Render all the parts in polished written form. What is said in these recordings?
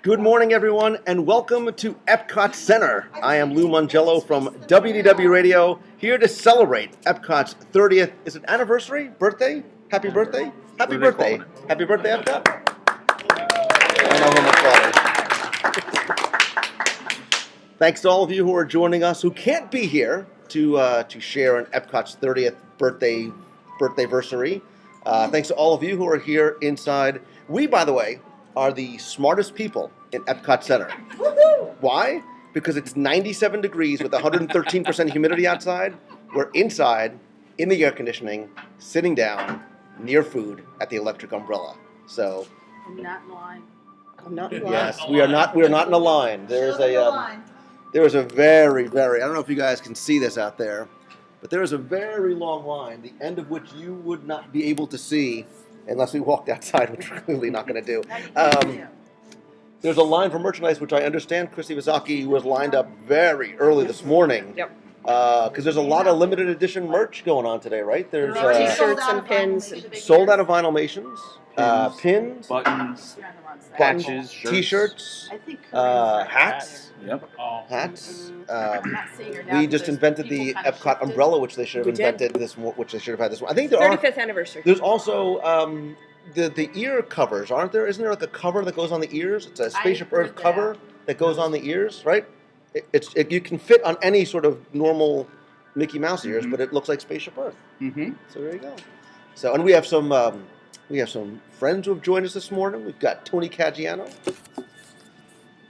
Good morning, everyone, and welcome to Epcot Center. I am Lou Mongello from WDW Radio, here to celebrate Epcot's 30th, is it anniversary? Birthday? Happy birthday? Happy birthday. Happy birthday, Epcot. I know how much fun. Thanks to all of you who are joining us who can't be here to share in Epcot's 30th birthday-versary. Thanks to all of you who are here inside. We, by the way, are the smartest people in Epcot Center. Why? Because it's 97 degrees with 113% humidity outside. We're inside, in the air conditioning, sitting down, near food, at the electric umbrella. So, I'm not in line. Yes, we are not in a line. There is a very, very, I don't know if you guys can see this out there, but there is a very long line, the end of which you would not be able to see unless we walked outside, which we're clearly not going to do. There's a line for merchandise, which I understand Christy Vasaki was lined up very early this morning. Yep. Because there's a lot of limited edition merch going on today, right? There's T-shirts and pins. sold out of Vinyl-mations, pins, buttons, You're on the wrong side. patches, shirts. T-shirts, I think Corinne's hats. Yep. Hats. I'm not seeing her now We just because invented the people kinda Epcot shifted. umbrella, which they should have We did. invented which they should have had this one. I think there are. 35th anniversary. There's also the ear covers, aren't there? Isn't there like a cover that goes on the ears? It's a Spaceship heard Earth that. cover that goes on the ears, right? You can fit on any sort of normal Mickey Mouse ears, but it looks like Spaceship Earth. Mm-hmm. So there you go. So, and we have some friends who have joined us this morning. We've got Tony Caggiano.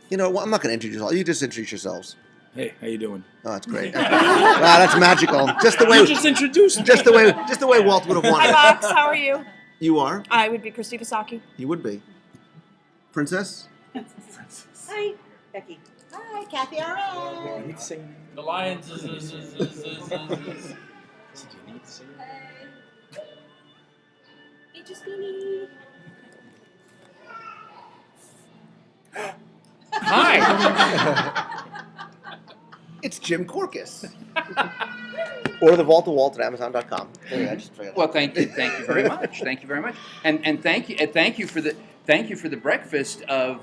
You know, well, I'm not going to introduce all. You just introduce yourselves. Hey, how you doing? Oh, that's great. Wow, that's magical. Just the way. You just introduced me. Just the way Walt would have wanted. Hi, Box. How are you? You are. I would be Christy Vasaki. You would be. Princess. Hi, Becky. Hi, Kathy. All right. The Lions. Hi. It's Jim Corcus. Or the Vault of Walt at Amazon.com. Anyway, I just forgot. Well, thank you very much, and thank you for the breakfast of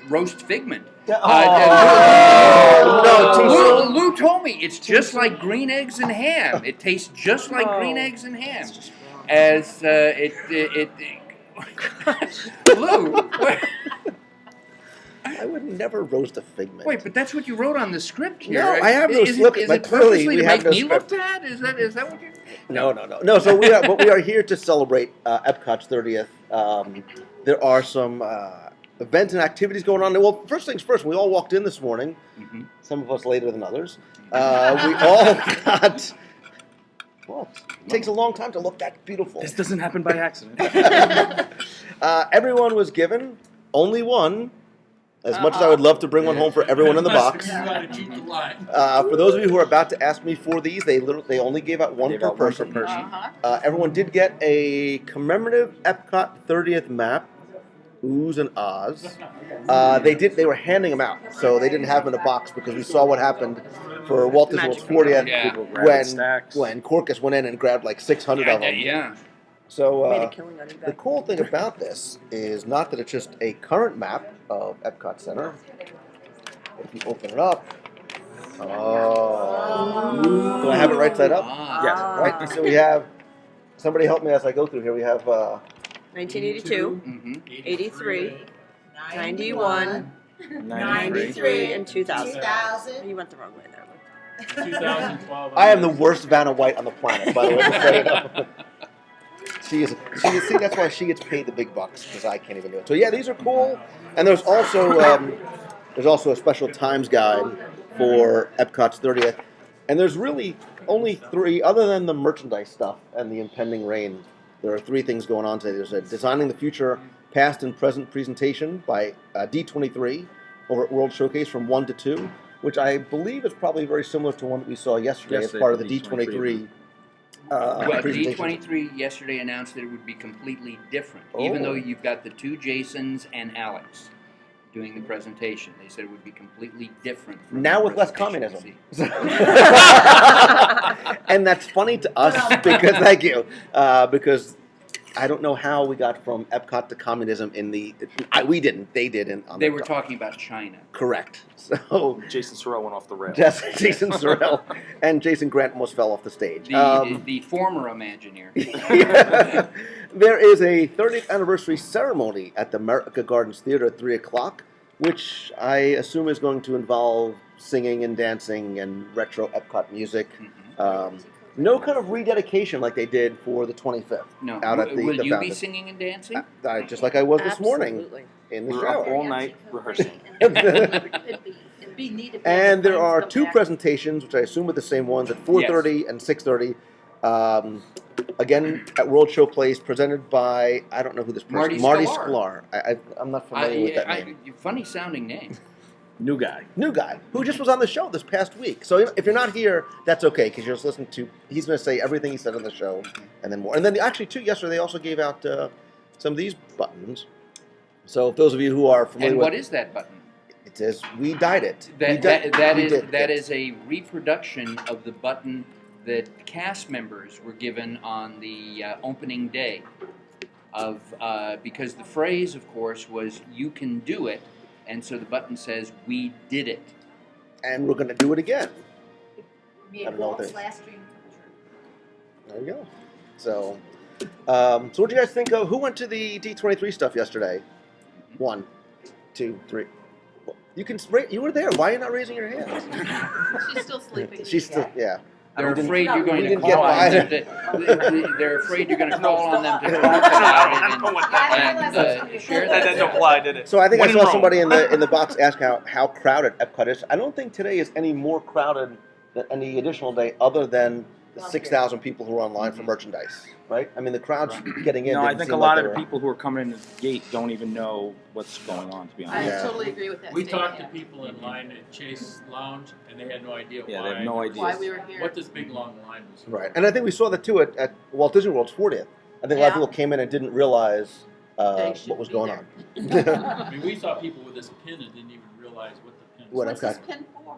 roast figment. Lou told me it's just like green eggs and ham. It tastes just like green eggs and ham. As Lou. I would never roast a figment. Wait, but that's what you wrote on the script here. No, I have no Is script, it but clearly purposely we to have make no me look script. bad? Is that what you? No. So we are here to celebrate Epcot's 30th. There are some events and activities going on. Well, first things first, we all walked in this morning. Mm-hmm. Some of us later than others. We all got. Well, it takes a long time to look that beautiful. This doesn't happen by accident. Everyone was given only one. As much as I would love to bring one home for everyone in the box. For those of you who are about to ask me for these, they only gave out one per person. Everyone did get a commemorative Epcot 30th map, oohs and ahs. They were handing them out, so they didn't have them in a box because we saw what happened for Walt Disney World's 40th when Corcus went in and grabbed like 600 of them. Yeah. So Made a killing on eBay. the cool thing about this is not that it's just a current map of Epcot Center. If you open it up, do I have it right side up? Yes. Right. So we have. Somebody help me as I go through here. We have 1982, Mm-hmm. 83, 91, 93. and 2000. 2000. You went the wrong way there. 2012. I am the worst Vanna White on the planet, by the way. Just so you know. See, that's why she gets paid the big bucks because I can't even do it. So yeah, these are cool. And there's also a special times guide for Epcot's 30th. And there's really only three, other than the merchandise stuff and the impending rain. There are three things going on today. There's a Designing the Future Past and Present presentation by D23 over at World Showcase from 1 to 2, which I believe is probably very similar to one that we saw yesterday as part of the D23. Well, presentation. D23 yesterday announced that it would be completely different, even though you've got the two Jasons and Alex doing the presentation. They said it would be completely different. From Now the with less presentation communism. we see. And that's funny to us because, thank you, because I don't know how we got from Epcot to communism in the. We didn't. They did. They were talking about China. Correct. So Jason Sorrell went off the rails. Jason Sorrell and Jason Grant almost fell off the stage. The former Imagineer. Yeah. There is a 30th anniversary ceremony at the America Gardens Theater at 3 o'clock, which I assume is going to involve singing and dancing and retro Epcot music. No kind of rededication like they did for the 25th. No. Out at the Will you be fountain. singing and dancing? Just like I was this morning Absolutely. in We the were up shower. all night rehearsing. It'd be neat if And there the are fans 2 come back. presentations, which I assume are the same ones, at 4:30 and 6:30. Again, at World Show Place, presented by, I don't know who this person is. Marty Sklar. I'm not familiar with that name. Funny sounding name. New guy. New guy, who just was on the show this past week. So if you're not here, that's okay, because you're just listening to, he's going to say everything he said on the show, and then more. And then actually, too, yesterday they also gave out some of these buttons. So if those of you who are familiar And with what is that button? it says, we dyed it. That is a reproduction of the button that cast members were given on the opening day of because the phrase, of course, was "You can do it," and so the button says "We did it." And we're going to do it again. Made I don't know what Walt's that is. last dream come true. There you go. So, so what do you guys think of? Who went to the D23 stuff yesterday? 1, 2, 3. You can. You were there. Why are you not raising your hands? She's still sleeping. She's still. Yeah. They're We afraid you're going to didn't call get on by. them. They're afraid you're going to call on them to talk about it and share That that. doesn't apply, did it? So I think When I in saw Rome. somebody in the box ask how crowded Epcot is. I don't think today is any more crowded than any additional day, other than the 6,000 people who are online for merchandise. Right? I mean, the crowd's getting in. No, I didn't think seem a lot like of they the were- people who are coming in the gate don't even know what's going on, to be I honest. Yeah. totally agree with that We statement. talked to people in line at Chase Lounge, and they had no idea Yeah, why. they have no idea. Why we were here. What this big long line was. Right, and I think we saw that too at Walt Disney World's 40th. I think a lot of Yeah. people came in and didn't realize They should what was be going there. on. I mean, we saw people with this pin and didn't even realize what the pin What was. What's Epcot. this pin for?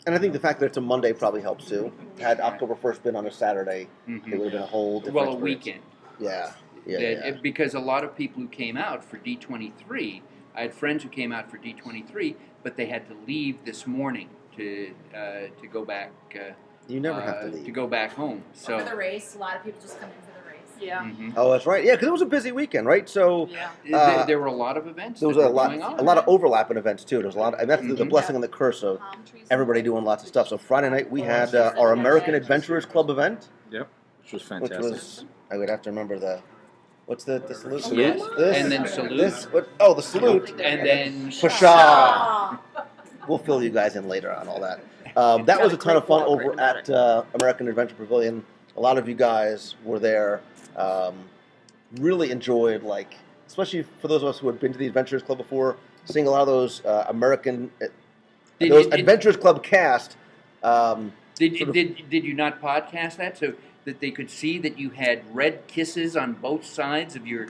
And I think the fact that it's a Monday probably helps too. Had October 1st been on a Saturday, Mhm. it would have been a whole different Well, a experience. weekend. Yeah, yeah, That- yeah. Because a lot of people who came out for D23, I had friends who came out for D23, but they had to leave this morning to go back. You never have to To leave. go back home. So. For the race, a lot of people just come in for the race. Yeah. Mhm. Oh, that's right. Yeah, because it was a busy weekend, right? So Yeah. There were a lot of events. there was that a were lot, going on. a lot of overlap in events too. There was a lot, and that's the Mhm. blessing and the curse of Palm trees. everybody doing lots of stuff. So Friday night we had our American Adventurers Club event, Yep, which was which fantastic. was I would have to remember what's the salute? Yes, This, and then salute. This, the salute. And then Pshaw. We'll fill you guys in later on all that. That was a ton of fun over at American Adventure Pavilion. A lot of you guys were there. Really enjoyed, especially for those of us who had been to the Adventurers Club before, seeing a lot of those those Adventurers Club cast. Did sort of- did you not podcast that so that they could see that you had red kisses on both sides of your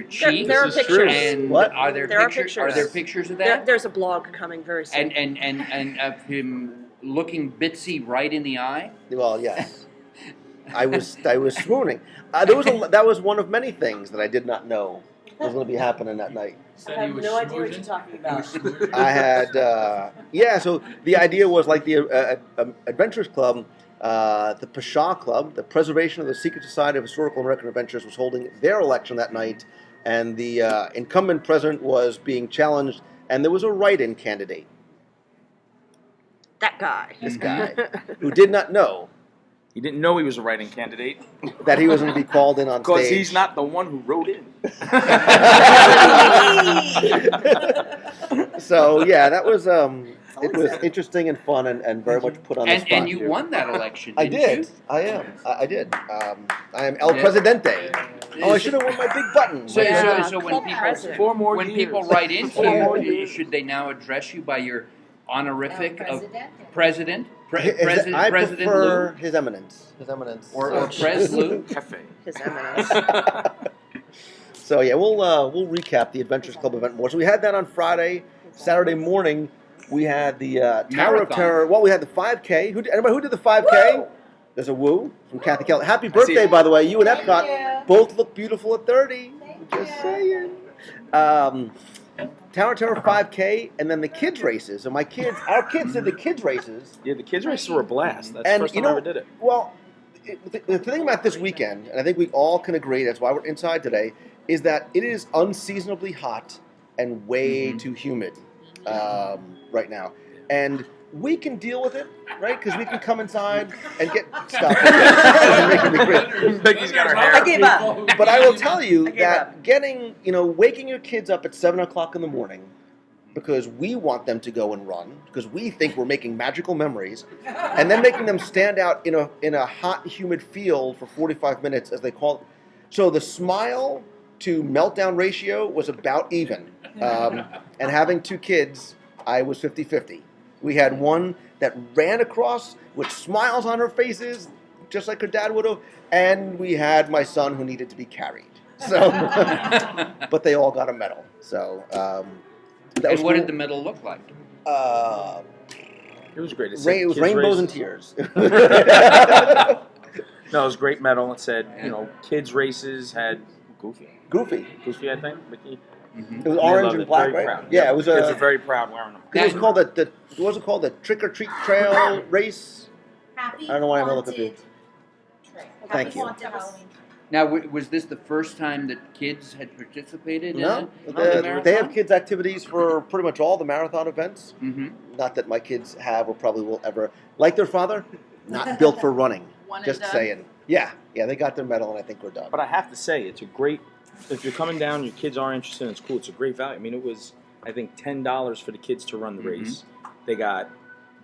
cheek? There are This is true. pictures. And What? are there, There are pictures? Are pictures. there pictures of that? There's a blog coming very soon. And of him looking Bitsy right in the eye? Well, yes, I was swooning. That was one of many things that I did not know was going to be happening that night. Said I he have was no idea what schmoozing. you're talking He about. was schmoozing. I had, so the idea was like the Adventurers Club, the Pshaw Club, the Preservation of the Secret Society of Historical American Adventures, was holding their election that night, and the incumbent president was being challenged, and there was a write-in candidate, That guy. this guy, who did not know He didn't know he was a writing candidate that he was going to be called in on because stage. he's not the one who wrote in. So yeah, that was it was interesting and fun and very much put on the spot. And you won that election, I didn't did. you? I am. I did. I am El Yeah. Presidente. Oh, I should have worn my big button. So, Yeah. so when Club people president. 4 more when years. people write into 4 more you, years. should they now address you by your honorific of President. president, I President prefer Lou, His Eminence. His Eminence. or Pres Lou? Cafe. His eminence. So yeah, we'll recap the Adventures Club event more. So we had that on Friday. Saturday morning, we had the Tower of Marathon. Terror. Well, we had the 5K. Anybody who did the 5K? There's a woo from Kathy Kelly. Happy birthday, it. by the way. You and Thank Epcot. you. both look beautiful at 30. Just saying. Tower Terror 5K, and then the kids races. And our kids did the kids races. Yeah, the kids races were a blast. That's And the first you time I know, ever did it. well, the thing about this weekend, and I think we all can agree, that's why we're inside today, is that it is unseasonably hot and way too humid right now. And we can deal with it, right? Because we can come inside and get stuff. Making me grin. Becky's got her hair. I gave up. But I will tell you I gave that waking your kids up at 7 o'clock in the morning because we want them to go and run, because we think we're making magical memories, and then making them stand out in a hot, humid field for 45 minutes, as they call it. So the smile to meltdown ratio was about even. And having two kids, I was 50-50. We had one that ran across with smiles on her faces, just like her dad would have, and we had my son who needed to be carried. So, but they all got a medal. So, And what did the medal look like? It was great. It was Kids rainbows and races. tears. No, it was a great medal. It said, kids races had Goofy, I think. Mickey. It was orange and black, Very right? proud. Yeah, it was Kids are very proud wearing them. It was called was it called the Trick or Treat Trail Race? Happy I don't know why I'm looking haunted trail. Thank Happy you. haunted Halloween. Now, was this the first time that kids had participated in No, the they marathon? have kids' activities for pretty much all the marathon events. Mm-hmm. Not that my kids have or probably will ever, like their father, not built for running. One and Just done. saying. Yeah, they got their medal, and I think we're done. But I have to say, it's a great. If you're coming down, your kids are interested, it's cool. It's a great value. I mean, it was, I think, $10 for the kids to run the race. They got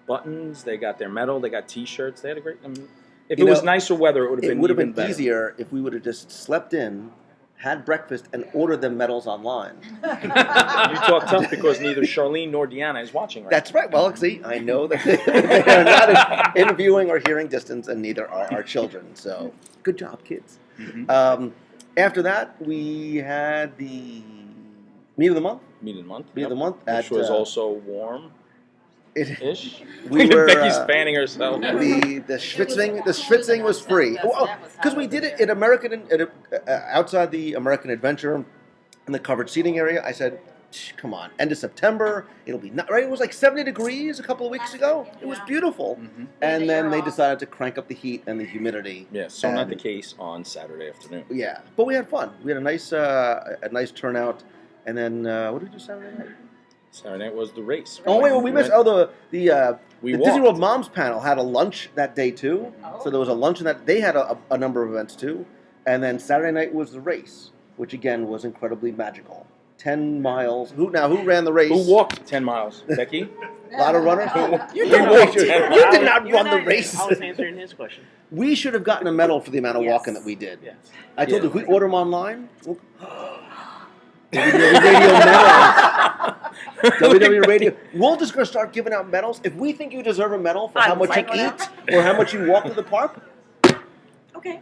buttons, they got their medal, they got T-shirts. They had a great. I mean, if it was nicer weather, it would have been. It would have even been better. easier if we would have just slept in, had breakfast, and ordered them medals online. You talk tough because neither Charlene nor Deanna is watching right That's right. Well, see, I know that they are not in viewing or hearing distance, and neither are our children. So, good job, kids. Mm-hmm. After that, we had the meet of the month. Meet of the month. Meet of the month. Which was also warm-ish. We were Becky's fanning herself. the schwitzing was free because we did it at outside the American Adventure in the covered seating area. I said, come on, end of September, it'll be not right. It was like 70 degrees a couple of weeks ago. It was beautiful, and then they decided to crank up the heat and the humidity. Yeah, so not the case on Saturday afternoon. Yeah, but we had fun. We had a nice turnout, and then what did we do Saturday night? Saturday night was the race. Oh wait, we missed. Oh, the We Disney walked. World Moms panel had a lunch that day too. So there was a lunch that they had a number of events too, and then Saturday night was the race, which again was incredibly magical. 10 miles. Who ran the race? Who walked 10 miles? Becky? A lot of runners. You Who did walked not. 10 miles? You did not run the race. I was answering his question. We should have gotten a medal for the amount of Yes. walking that we did. Yes. I told you if we order them online. WDW Radio. WDW Radio. We're just going to start giving out medals. If we think you deserve a medal for how much you eat or how much you walk to the park, Okay.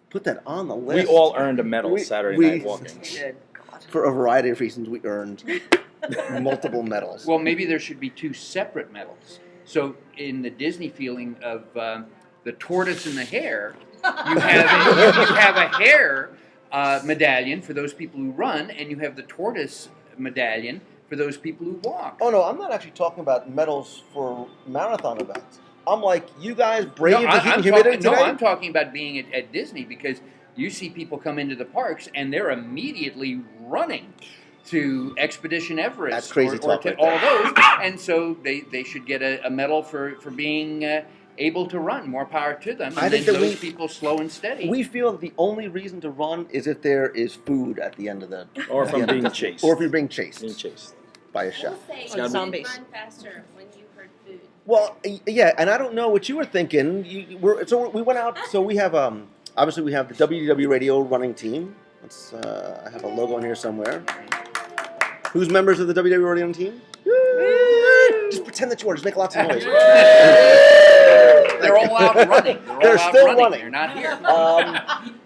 put that on the list. We all earned a medal Saturday night walking. Good God. For a variety of reasons, we earned multiple medals. Well, maybe there should be two separate medals. So in the Disney feeling of the tortoise and the hare, you have a hare medallion for those people who run, and you have the tortoise medallion for those people who walk. Oh no, I'm not actually talking about medals for marathon events. I'm like, you guys braved the heat and humidity today? No, I'm talking about being at Disney, because you see people come into the parks and they're immediately running to Expedition Everest. That's crazy or talk to right all those, and so they should get a medal for being able to run. More power to them. And I think then that those people slow and steady. We feel that the only reason to run is if there is food at the end of the... Or if I'm at the end being of the- chased. Or if you're being chased Being chased. by a I chef. will say, Or you did zombies. run faster when you heard food. Well, yeah, and I don't know what you were thinking. We went out, so we have, obviously we have the WDW Radio running team. Let's, I have a logo on here somewhere. Who's members of the WDW Radio team? Just pretend that you are. Just make lots of noise. They're all out running. They're all out still running. They're not here.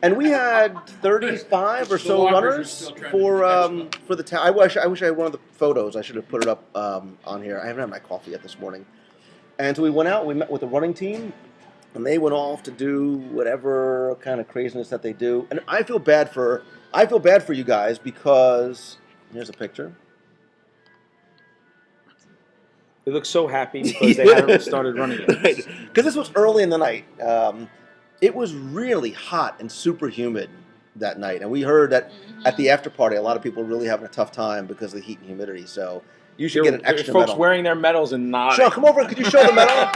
And we had 35 or The so walkers are runners still trying to for the town. I wish I had one of the photos. I should have put it up on here. I haven't had my coffee yet this morning. And so we went out. We met with the running team. and they went off to do whatever kind of craziness that they do. And I feel bad for you guys because here's a picture. They look so happy because they haven't started running yet. Right. Because this was early in the night. It was really hot and super humid that night, and we heard that at the after party, a lot of people were really having a tough time because of the heat and humidity. So you should get an extra folks medal. wearing their medals and nodding. Sean, come over. Could you show the medal?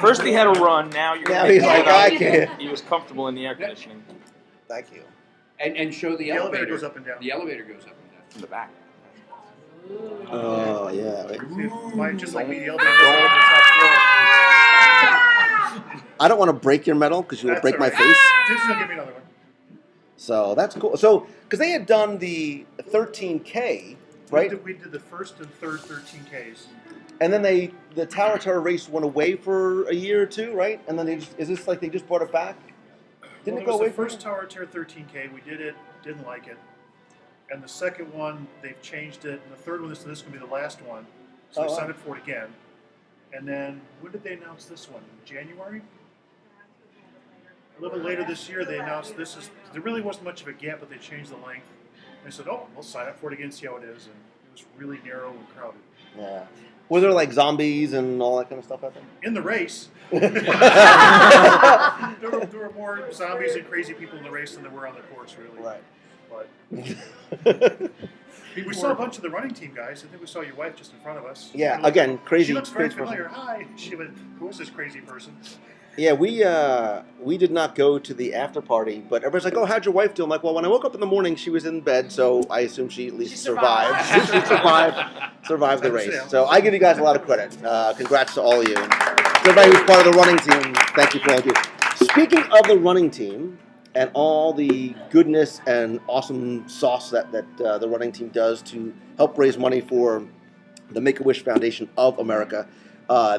First he had a run. Now you're. Now he's like, I can't. He was comfortable in the air conditioning. Thank you. And show the elevator. goes up and down. The elevator goes up and down. In the back. Oh yeah. Might just like me, the elevator goes up to the top floor. I don't want to break your medal because you will That's break all my right. face. Disney's gonna give me another one. So that's cool. So because they had done the 13K, right? We did the first and third 13Ks. And then the Tower Terror race went away for a year or two, right? And then is this like they just brought it back? Didn't it go was away the for first Tower of Terror 13K. We did it, didn't like it. And the second one, they've changed it. And the third one, this is going to be the last one. So we signed up for it again. And then, when did they announce this one? January? A little bit later this year, they announced this is. There really wasn't much of a gap, but they changed the length. They said, "Oh, we'll sign up for it again, see how it is." And it was really narrow and crowded. Yeah. Were there like zombies and all that kind of stuff out there? In the race, there were more zombies and crazy people in the race than there were on the course, really. Right. But we saw a bunch of the running team guys. I think we saw your wife just in front of us. Yeah. Again, crazy. She looks very crazy person. familiar. Hi. She went, "Who is this crazy person?" Yeah, we did not go to the after party, but everybody's like, "Oh, how'd your wife do?" I'm like, "Well, when I woke up in the morning, she was in bed, so I assume she at least survived. She survived the race." So I give you guys a lot of credit. Congrats to all of you. To everybody who's part of the running team, thank you for all you do. Speaking of the running team and all the goodness and awesome sauce that the running team does to help raise money for the Make-A-Wish Foundation of America.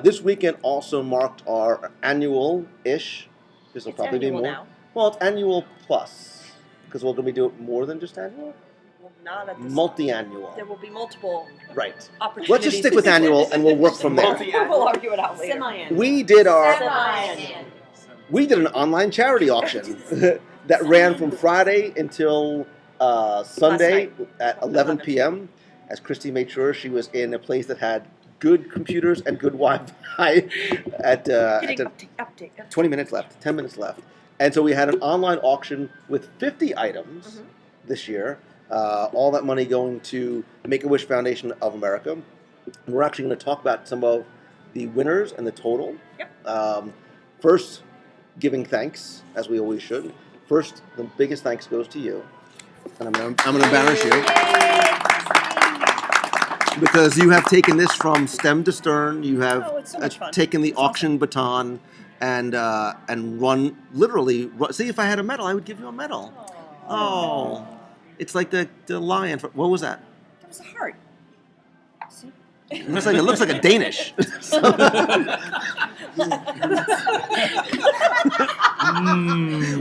This weekend also marked our annual-ish. This will probably be more. Now. Well, it's annual plus because we're going to be doing more than just annual. Well, not at this Multi-annual. There will be multiple Right. opportunities. Let's just stick with annual, and we'll work from there. We'll argue it out later. Semi-annual. We did Semi-annual. an online charity auction that ran from Friday until Sunday at 11 p.m. As Christy made sure she was in a place that had good computers and good Wi-Fi at Update. 20 minutes left, 10 minutes left. And so we had an online auction with 50 items this year. All that money going to Make-A-Wish Foundation of America. And we're actually going to talk about some of the winners and the total. Yep. First, giving thanks, as we always should. First, the biggest thanks goes to you. And I'm going to embarrass you. Because you have taken this from stem to stern. You have it's so much fun. taken the It's auction baton and run, literally. See, if I had a medal, I would give you a medal. Oh. It's like the lion. What was that? That was a heart. See? It looks like a Danish.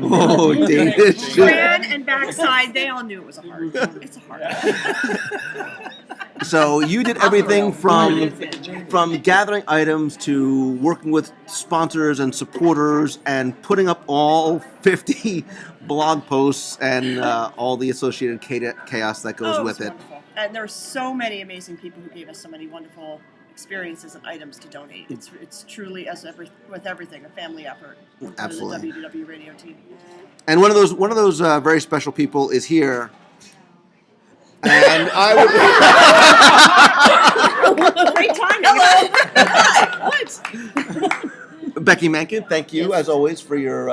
Oh, Danish. Fran and backside, they all knew it was a heart. It's a heart. So you did everything from gathering items to working with sponsors and supporters and putting up all 50 blog posts and all the associated chaos that goes with it. Wonderful. And there are so many amazing people who gave us so many wonderful experiences and items to donate. It's truly, with everything, a family effort. Absolutely. For the WDW Radio team. And one of those very special people is here. And I would. Great timing. Hello. What? Becky Mankin, thank you as always for you're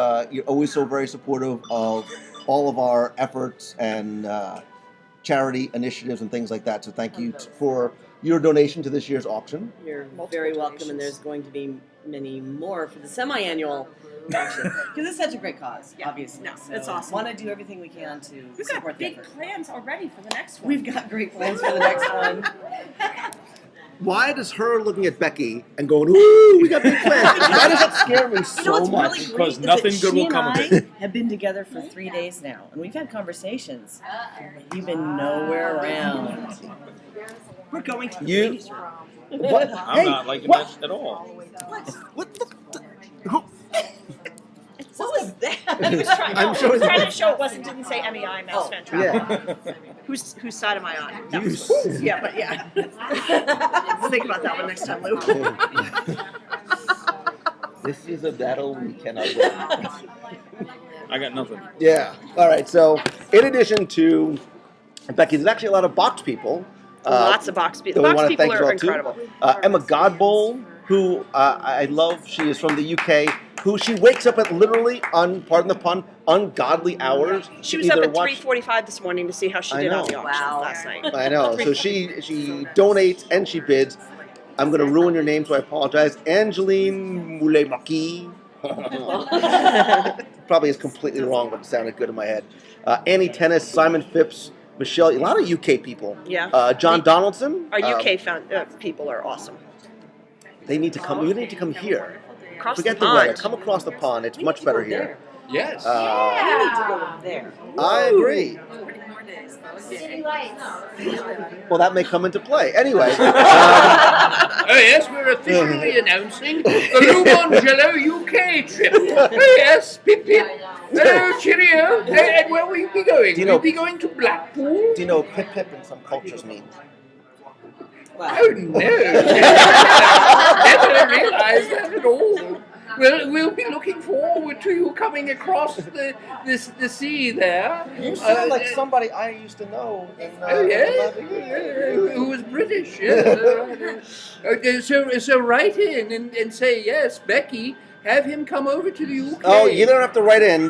always so very supportive of all of our efforts and charity initiatives and things like that. So thank you for your donation to this year's auction. You're very welcome, and there's going to be many more for the semi-annual auction because it's such a great cause. Obviously, No, it's awesome. Want to do everything we can to We've support got the big effort. plans already for the next one. We've got great plans for the next one. Why does her looking at Becky and going, "Ooh, we got big plans"? Why does that scare me so You know what's much? really great Because is nothing that good will she come of and I have been together for 3 days now, and we've had conversations. You've been nowhere around. We're going to the You- ladies' room. What? I'm Hey, not liking what? that at all. What the? Who? What was that? He was trying, I'm showing trying you. to show it didn't say MEI, mouse fan travel. Yeah. Whose side am I on? That You was s- yeah, but yeah. Think about that one next time, Lou. This is a battle we cannot win. I got nothing. Yeah. All right. So, in addition to Becky, there's actually a lot of box people. Lots of box people. that we Box wanna people thank as are well, too. incredible. Emma Godbold, who I love. She is from the UK. Who she wakes up at literally, pardon the pun, ungodly hours. She to was up either at watch- 3:45 this morning to see how she I did on know. the auction Wow. last night. I know. So she donates and she bids. I'm going to ruin your name, so I apologize. Angeline Moulet-Marquis. Probably is completely wrong, but it sounded good in my head. Annie Tennis, Simon Phipps, Michelle, a lot of UK people. Yeah. John Donaldson. Our UK people are awesome. They need to come. You need to come here. Across Forget the the weather. pond. Come across the pond. It's We much need to go better here. Yes. We need to go there. I agree. City lights. Well, that may come into play. Anyway. Oh yes, we're officially announcing the Lou Mongello UK trip. Oh yes, pip pip. Hello, cheerio. And where will you be going? Do you know- Will you be going to Blackpool? Do you know pip pip in some cultures means? Wow. Oh no. Never realised that at all. We'll be looking forward to you coming across the sea there. You sound like somebody I used to know. Oh yes, who was British? Yes. So write in and say yes, Becky. Have him come over to the UK. Oh, you don't have to write in.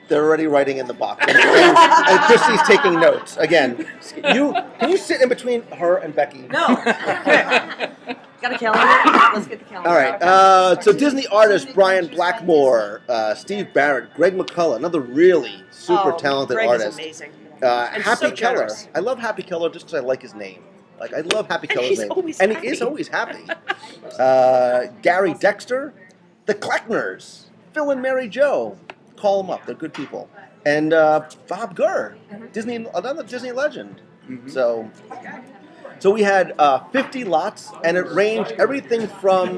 They're already writing in the box. And Christy's taking notes. Again, can you sit in between her and Becky? No. Got a calendar? Let's get the calendar. All right. So Disney artist Brian Blackmore, Steve Barrett, Greg McCullough, another really super talented Greg artist. is amazing. Happy so Keller. generous. I love Happy Keller just because I like his name. Like I love Happy Keller's he's name, always and happy. he is always happy. Gary Dexter, the Kleckners, Phil and Mary Jo. Call them up; they're good people. And Bob Gurr, another Disney legend. Mhm. So we had 50 lots, and it ranged everything from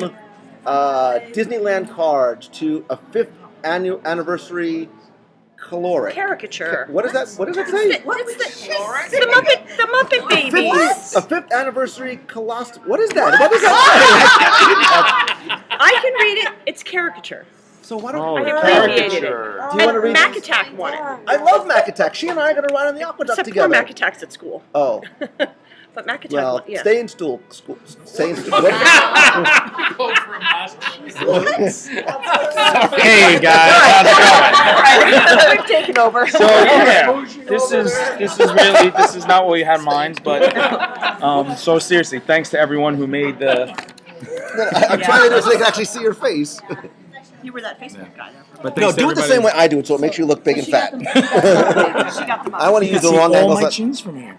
Disneyland cards to a 5th anniversary caloric. Caricature. What is that? What does it say? The Muppet Baby. A 5th anniversary colossus. What is that? What does that I can read it. It's caricature. say? So why don't Oh, I the abbreviated it. caricature. Do you want to And read Mac this? Attack won it. I love Mac Attack. She and I are going to ride on the aqueduct Except together. poor Mac Attack's at school. Oh, But Mac Attack well, won. Yeah. stay in school. Stay in school. Go from Hey guys, how's it going? We've taken over. So yeah, this is not what we had in mind, but so seriously, thanks to everyone who made the. I'm trying to do it so they can actually see your face. You were that Facebook guy there. But No, thanks to do it the same way I do it, so it makes you look big and fat. She got them up. I want to use the wrong all angles. my chins from here.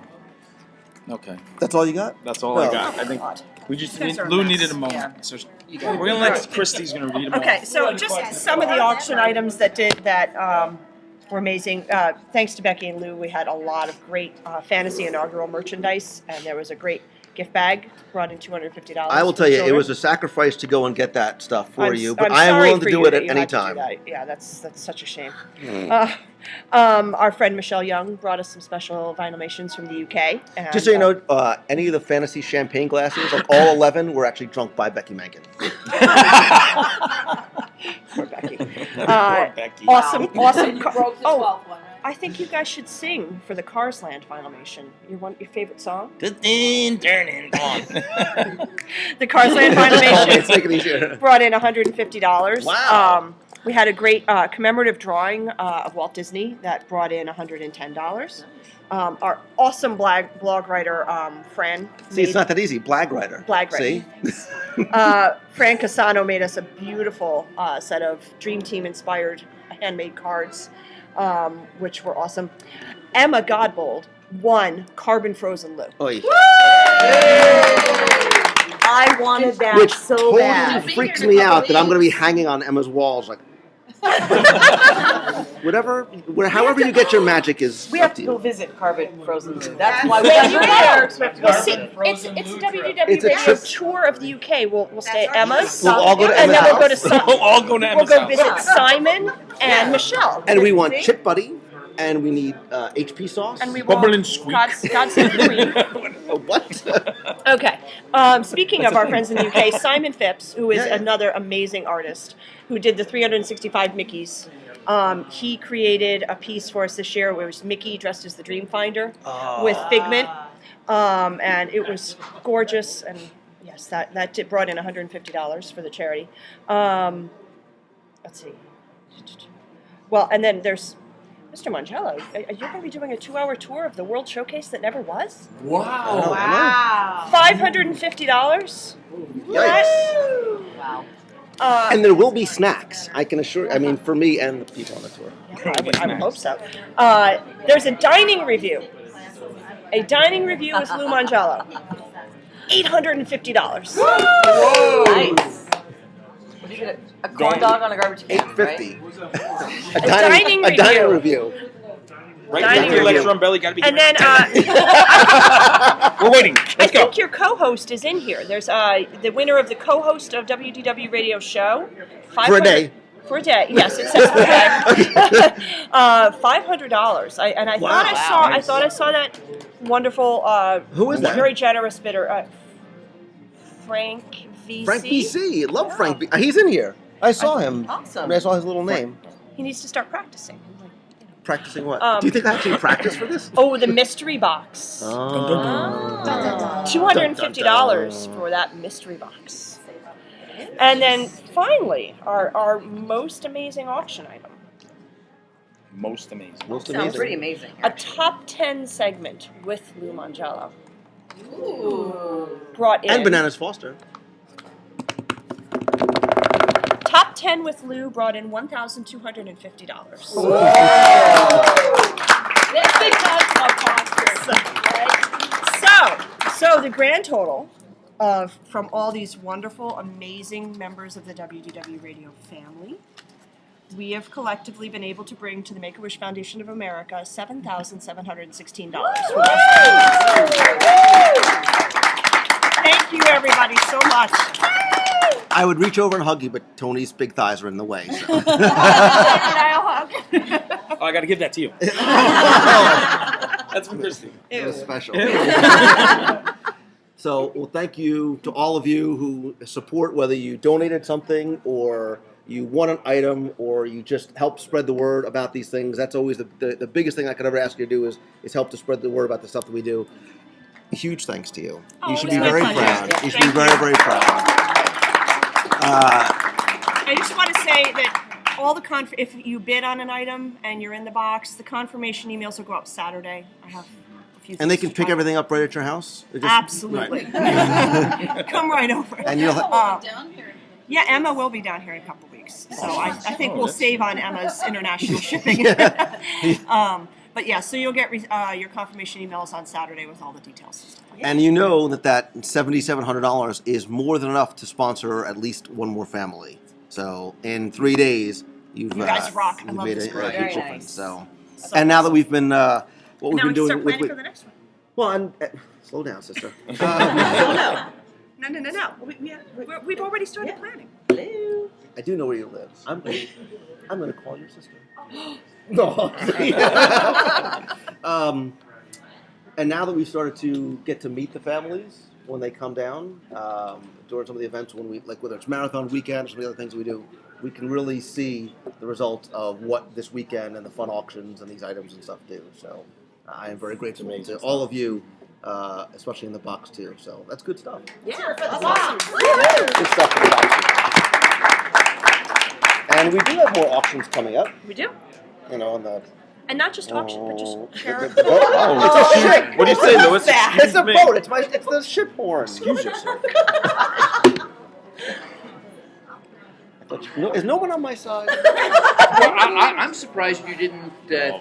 Okay, That's all you got? that's all I No. got. I think we just You guys are a Lou mess. needed a moment, so we're gonna let Christy's gonna read them all. Okay, so just some of the auction items that were amazing. Thanks to Becky and Lou, we had a lot of great fantasy inaugural merchandise, and there was a great gift bag brought in $250. I will for tell you, it children. was a sacrifice to go and get that stuff for you, but I'm I am sorry willing to for do you it that at you any had to do time. that. Yeah, that's such a shame. Mm. Our friend Michelle Young brought us some special vinyl from the UK. And, Just so you know, any of the fantasy champagne glasses, like all 11, were actually drunk by Becky Mankin. Poor Becky. Poor Becky. Awesome. You broke the 12th one, right? I think you guys should sing for the Cars Land Vinylmation. Your favorite song? The thing turning on. The Cars Land Let's Vinylmation make it easier. brought in $150. Wow. We had a great commemorative drawing of Walt Disney that brought in $110. Our awesome blog writer, Fran. See, it's not that easy. Blag writer. Blag See? Fran Casano made us a beautiful set of Dream Team inspired handmade cards, which were awesome. Emma Godbold won Carbon Frozen Lou. Oy. I wanted that Which so totally bad. freaks me out that I'm going to be hanging on Emma's walls like. however you get your magic is We up have to to go you. visit Carpet Frozen Lou. That's why Well, we you got know. there. 'Cause we have to go Well, see, visit. it's Frozen a Lou WDW trip. It's a Radio trip. tour of the UK. We'll stay at That's our Emma's. We'll all go to and Emma's then we'll go to house. We'll all go to We'll Emma's go house. visit Simon and Michelle. And we want Chip Buddy, and we need HP sauce. And we Bubble want and squeak. God save the Queen. What? Okay. Speaking of our friends in the UK, Simon Phipps, who is Yeah, yeah. another amazing artist, who did the 365 Mickeys. He created a piece for us this year where it was Mickey dressed as the Dream Finder with Figment. And it was gorgeous. And yes, that brought in $150 for the charity. Let's see. Well, and then there's Mr. Mongello. You're going to be doing a 2-hour tour of the World Showcase that never was? Wow. Wow. $550? Yikes. Wow. And there will be snacks. I can assure. I mean, for me and the people on the tour. I would hope so. There's a dining review. A dining review with Lou Mongello. $850. Whoa. Nice. What do you get? A corn dog on a garbage can, $850. right? A dining review. Right, Dining your legs review. from belly, gotta be. And then we're waiting. I Let's go. think your co-host is in here. There's the winner of the co-host of WDW Radio show. For a day. For a day, yes, it says for a day. $500. I thought I saw that wonderful. Who is that? Very generous bidder, Frank VC. Frank BC. Love Frank. He's in here. I saw him. Awesome. I mean, I saw his little name. He needs to start practicing. Practicing what? Do you think I actually practiced for this? Oh, the mystery box. Oh. $250 for that mystery box. And then finally, our most amazing auction item. Most amazing. Most Sounds amazing. pretty amazing. A top 10 segment with Lou Mongello. Ooh. Brought in. And Bananas Foster. Top 10 with Lou brought in $1,250. That's big bucks on Foster. So the grand total from all these wonderful, amazing members of the WDW Radio family, we have collectively been able to bring to the Make-A-Wish Foundation of America $7,716. Thank you, everybody, so much. I would reach over and hug you, but Tony's big thighs are in the way. So. I'll hug. Oh, I gotta give that to you. That's from Christy. That was special. So, well, thank you to all of you who support, whether you donated something or you won an item or you just help spread the word about these things. That's always the biggest thing I could ever ask you to do is help to spread the word about the stuff that we do. Huge thanks to you. Oh, You should it's be my very pleasure. proud. Yeah, You should be thank very, you. very proud. I just want to say that all the if you bid on an item and you're in the box, the confirmation emails will go out Saturday. I have a few. And they things can to pick try. everything up right at your house? It just- Absolutely. Right. Come right over. And you'll Down here. Yeah, Emma will be down here in a couple weeks, so I think we'll save on Emma's international shipping. But yeah, so you'll get your confirmation emails on Saturday with all the details. And you know that $7,700 is more than enough to sponsor at least one more family. So in 3 days, you guys rock. I love made this a group. huge Very difference. nice. So, and now that we've been, what we've Now been we can doing start planning with, for the next one. well, and slow down, sister. No. We've already started planning. Hello. I do know where you live. I'm going to call your sister. No. And now that we've started to get to meet the families when they come down during some of the events, when we whether it's marathon weekend or some of the other things we do, we can really see the result of what this weekend and the fun auctions and these items and stuff do. So I am very grateful to all of you, especially in the box too. So that's good stuff. Yeah, that's awesome. Good stuff in the box. And we do have more auctions coming up. We do. You know, on the And not just auction, but just charity. the boat. Oh, it's a ship. What do you say, Louis? It's a boat. It's the ship horn. Excuse yourself. No, is no one on my side? Well, I'm surprised you didn't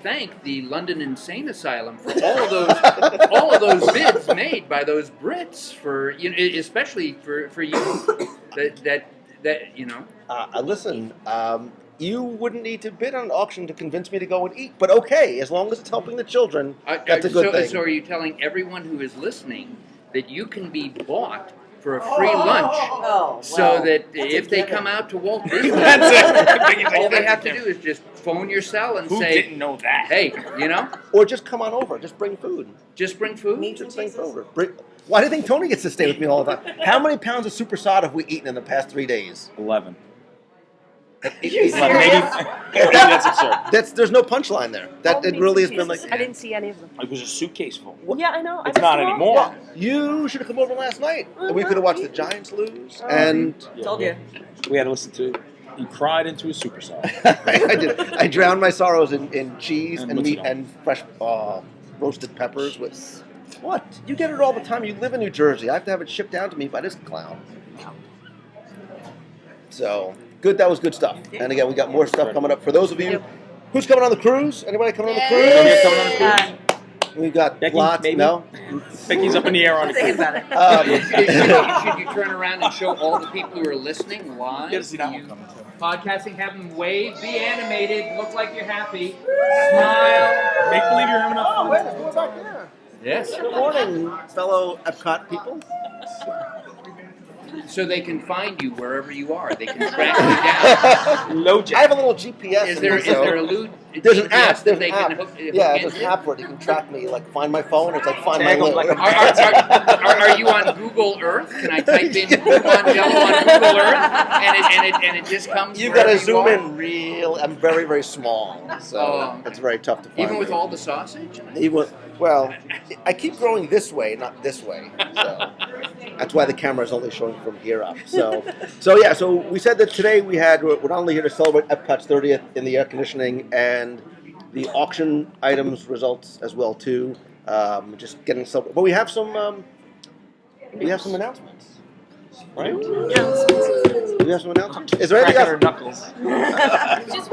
thank the London Insane Asylum for all of those bids made by those Brits for especially for you that you know. Listen, you wouldn't need to bid on an auction to convince me to go and eat. But okay, as long as it's helping the children, that's a good thing. So are you telling everyone who is listening that you can be bought for a free lunch, so that if they come out to Walt Disney, all they have to do is just phone your cell and Who say, didn't know that? "Hey, you know," Or just come on over. Just bring food. just bring food. Just bring food over. Why do you think Tony gets to stay with me all the time? How many pounds of supersod have we eaten in the past 3 days? 11. You Well, maybe that's absurd. There's no punchline there. That it really has been like. I didn't see any of them. It was a suitcase full. Yeah, I know. It's not anymore. Well, you should have come over last night. And we could have watched the Giants lose. And Told you. We had to listen to. He cried into a superstar. I did. I drowned my sorrows in cheese And and meat mozzarella. and fresh roasted peppers with. What? You get it all the time. You live in New Jersey. I have to have it shipped down to me by this clown. So good. That was good stuff. And again, we got more stuff coming up for those of you. Who's coming on the cruise? Anybody coming on the cruise? Anybody coming on the cruise? We got Becky, lots. maybe? No. Becky's up in the air on the Thinking cruise. about it. Should you turn around and show all the people who are listening live? Get to see that one coming too. Podcasting, have them wave, be animated, look like you're happy, smile. Make believe you're having enough fun. Wait, let's go back there. Yes. Good morning, fellow Epcot people. So they can find you wherever you are. They can track you down. Low I jack. have a little GPS. Is in there here, so- a Lou? There's an app. that There's they an can app. hook Yeah, into? there's an app where you can track me. Like find my phone. It's like find Tag my 'em like Lou. a- Are you on Google Earth? Can I type in Lou Mongello on Google Earth and it just comes? You gotta wherever zoom are? in real. I'm very, very small, so Oh. it's very tough to find. Even with me. all the sausage. Well, I keep growing this way, not this way. So that's why the camera is only showing from here up. So yeah. So we said that today we're not only here to celebrate Epcot's 30th in the air conditioning and the auction items results as well too. Just getting some, but we have some announcements, right? We have some announcements. Is there anything Cracking her else? knuckles.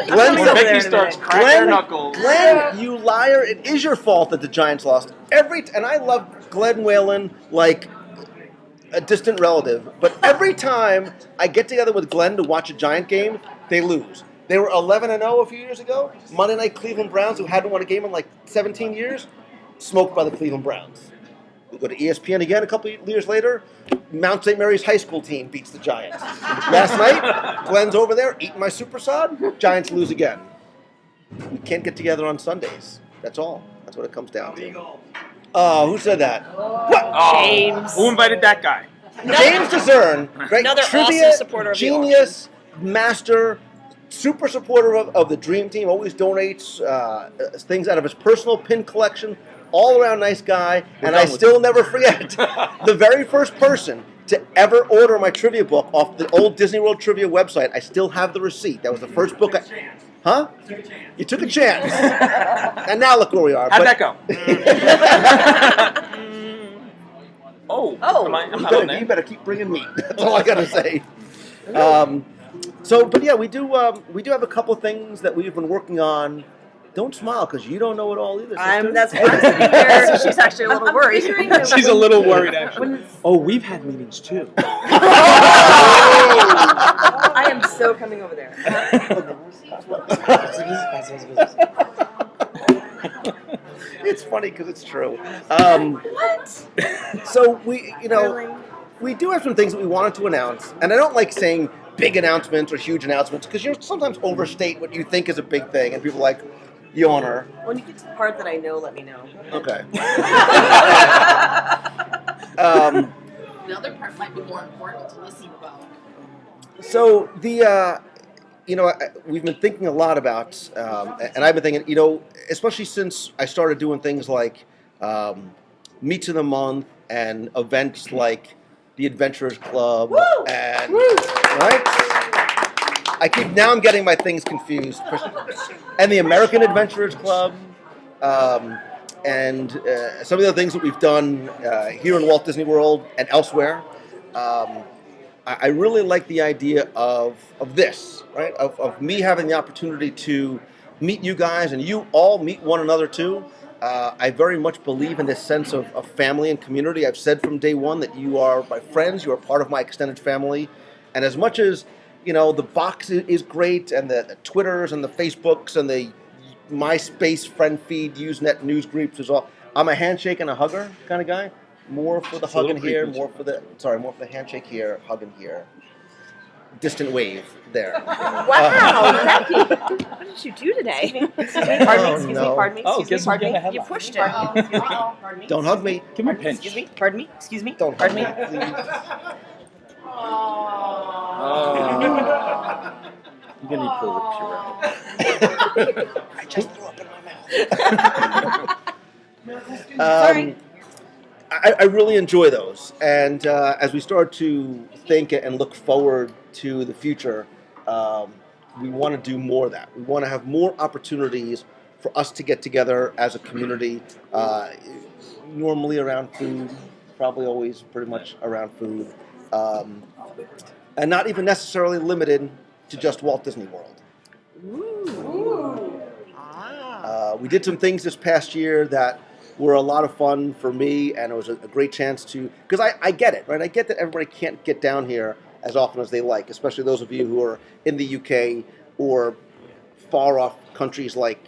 Glenn, When Becky starts cracking her knuckles. Glenn, you liar! It is your fault that the Giants lost and I love Glenn Whalen like a distant relative, but every time I get together with Glenn to watch a Giant game, they lose. They were 11-0 a few years ago. Monday night Cleveland Browns, who hadn't won a game in like 17 years, smoked by the Cleveland Browns. We go to ESPN again a couple of years later. Mount St. Mary's high school team beats the Giants. Last night, Glenn's over there eating my supersod. Giants lose again. We can't get together on Sundays. That's all. That's what it comes down to. Who said that? Oh, James. who invited that guy? James DeCern, great Another trivia awesome supporter of the genius, master, super supporter of the Dream Team. Always donates things out of his personal pin collection. All around nice guy, and I still never forget the very first person to ever order my trivia book off the old Disney World trivia website. I still have the receipt. That was the first book. Huh? You took a chance, and now look where we are. How'd that go? Oh, Oh. I'm not on You there. better keep bringing meat. That's all I gotta say. But yeah, we do have a couple things that we've been working on. Don't smile, because you don't know it all either, sister. That's why I'm sitting here. She's actually a little worried. She's a little worried, actually. Oh, we've had meetings too. I am so coming over there. It's funny because it's true. What? So we do have some things that we wanted to announce, and I don't like saying big announcements or huge announcements because you sometimes overstate what you think is a big thing, and people are like, yawner. When you get to the part that I know, let me know. Okay. The other part might be more important to listen about. So we've been thinking a lot about, and I've been thinking, especially since I started doing things like Meets of the Month and events like the Adventurers Club, and right. I'm getting my things confused, and the American Adventurers Club, and some of the things that we've done here in Walt Disney World and elsewhere. I really like the idea of this, right? Of me having the opportunity to meet you guys and you all meet one another too. I very much believe in this sense of family and community. I've said from day one that you are my friends, you are part of my extended family. And as much as the box is great, and the Twitters and the Facebooks and the MySpace friend feed, Usenet news groups is all. I'm a handshake and a hugger kind of guy. More for the hugging here, more for the handshake here, hugging here. Distant wave there. Wow, Becky, what did you do today? Pardon me, pardon me. You pushed it. Pardon me. Don't hug me. Give me a pinch. Excuse me. Pardon me. Excuse me. Don't Pardon hug me. me, please. You're gonna need pelvic puree. I just threw up in my mouth. Sorry. I really enjoy those, and as we start to think and look forward to the future, we want to do more of that. We want to have more opportunities for us to get together as a community, normally around food, probably always pretty much around food, and not even necessarily limited to just Walt Disney World. We did some things this past year that were a lot of fun for me, and it was a great chance to, because I get it, right? I get that everybody can't get down here as often as they like, especially those of you who are in the UK or far off countries like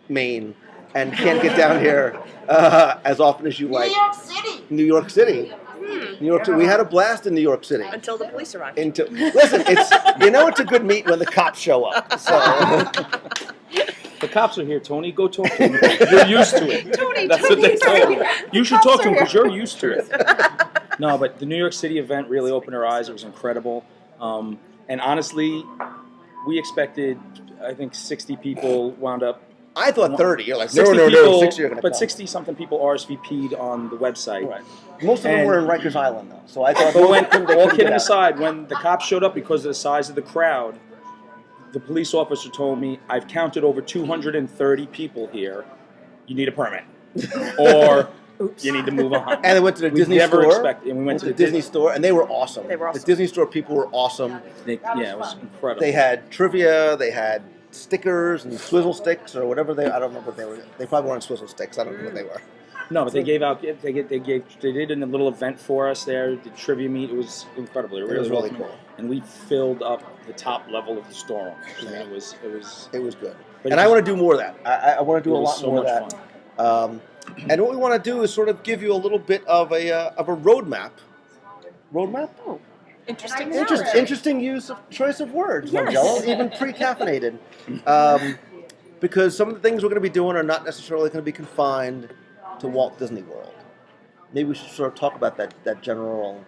Maine and can't get down here as often as you like. New York City. New York City. New York City. We had a blast in New York City. Until the police arrived. Listen, it's a good meet when the cops show up. So. The cops are here, Tony. Go talk to them. You're used to it. Tony, That's what they told me. You should talk to them here. because you're used to it. No, but the New York City event really opened our eyes. It was incredible. And honestly, we expected, I think, 60 people wound up. I thought 30. You're like, 60 no, people, 60 are going to but come. 60-something people RSVP'd on the website. Right. Most of them And- were in Rikers Island, though. So I thought. But when, they all couldn't kidding get out. aside, when the cops showed up because of the size of the crowd, the police officer told me, I've counted over 230 people here. You need a permit. Or you need to move on. And they went to the Disney never store. expected, and we went to the Disney store, and they were awesome. They were awesome. The Disney store people were awesome. Yeah, it was incredible. They had trivia. They had stickers and swizzle sticks or whatever I don't remember what they were. They probably weren't swizzle sticks. I don't know what they were. No, but they gave out. They did a little event for us there. The trivia meet. It was incredible. It was really welcoming. cool. And we filled up the top level of the store. I mean, it was. It was good. But And I want to do more of that. I want to do it a was lot so more of much that. fun. And what we want to do is sort of give you a little bit of a roadmap. Roadmap? Oh, interesting. Interesting use of choice of words, Mongello, even pre-caffeinated. Because some of the things we're going to be doing are not necessarily going to be confined to Walt Disney World. Maybe we should sort of talk about that general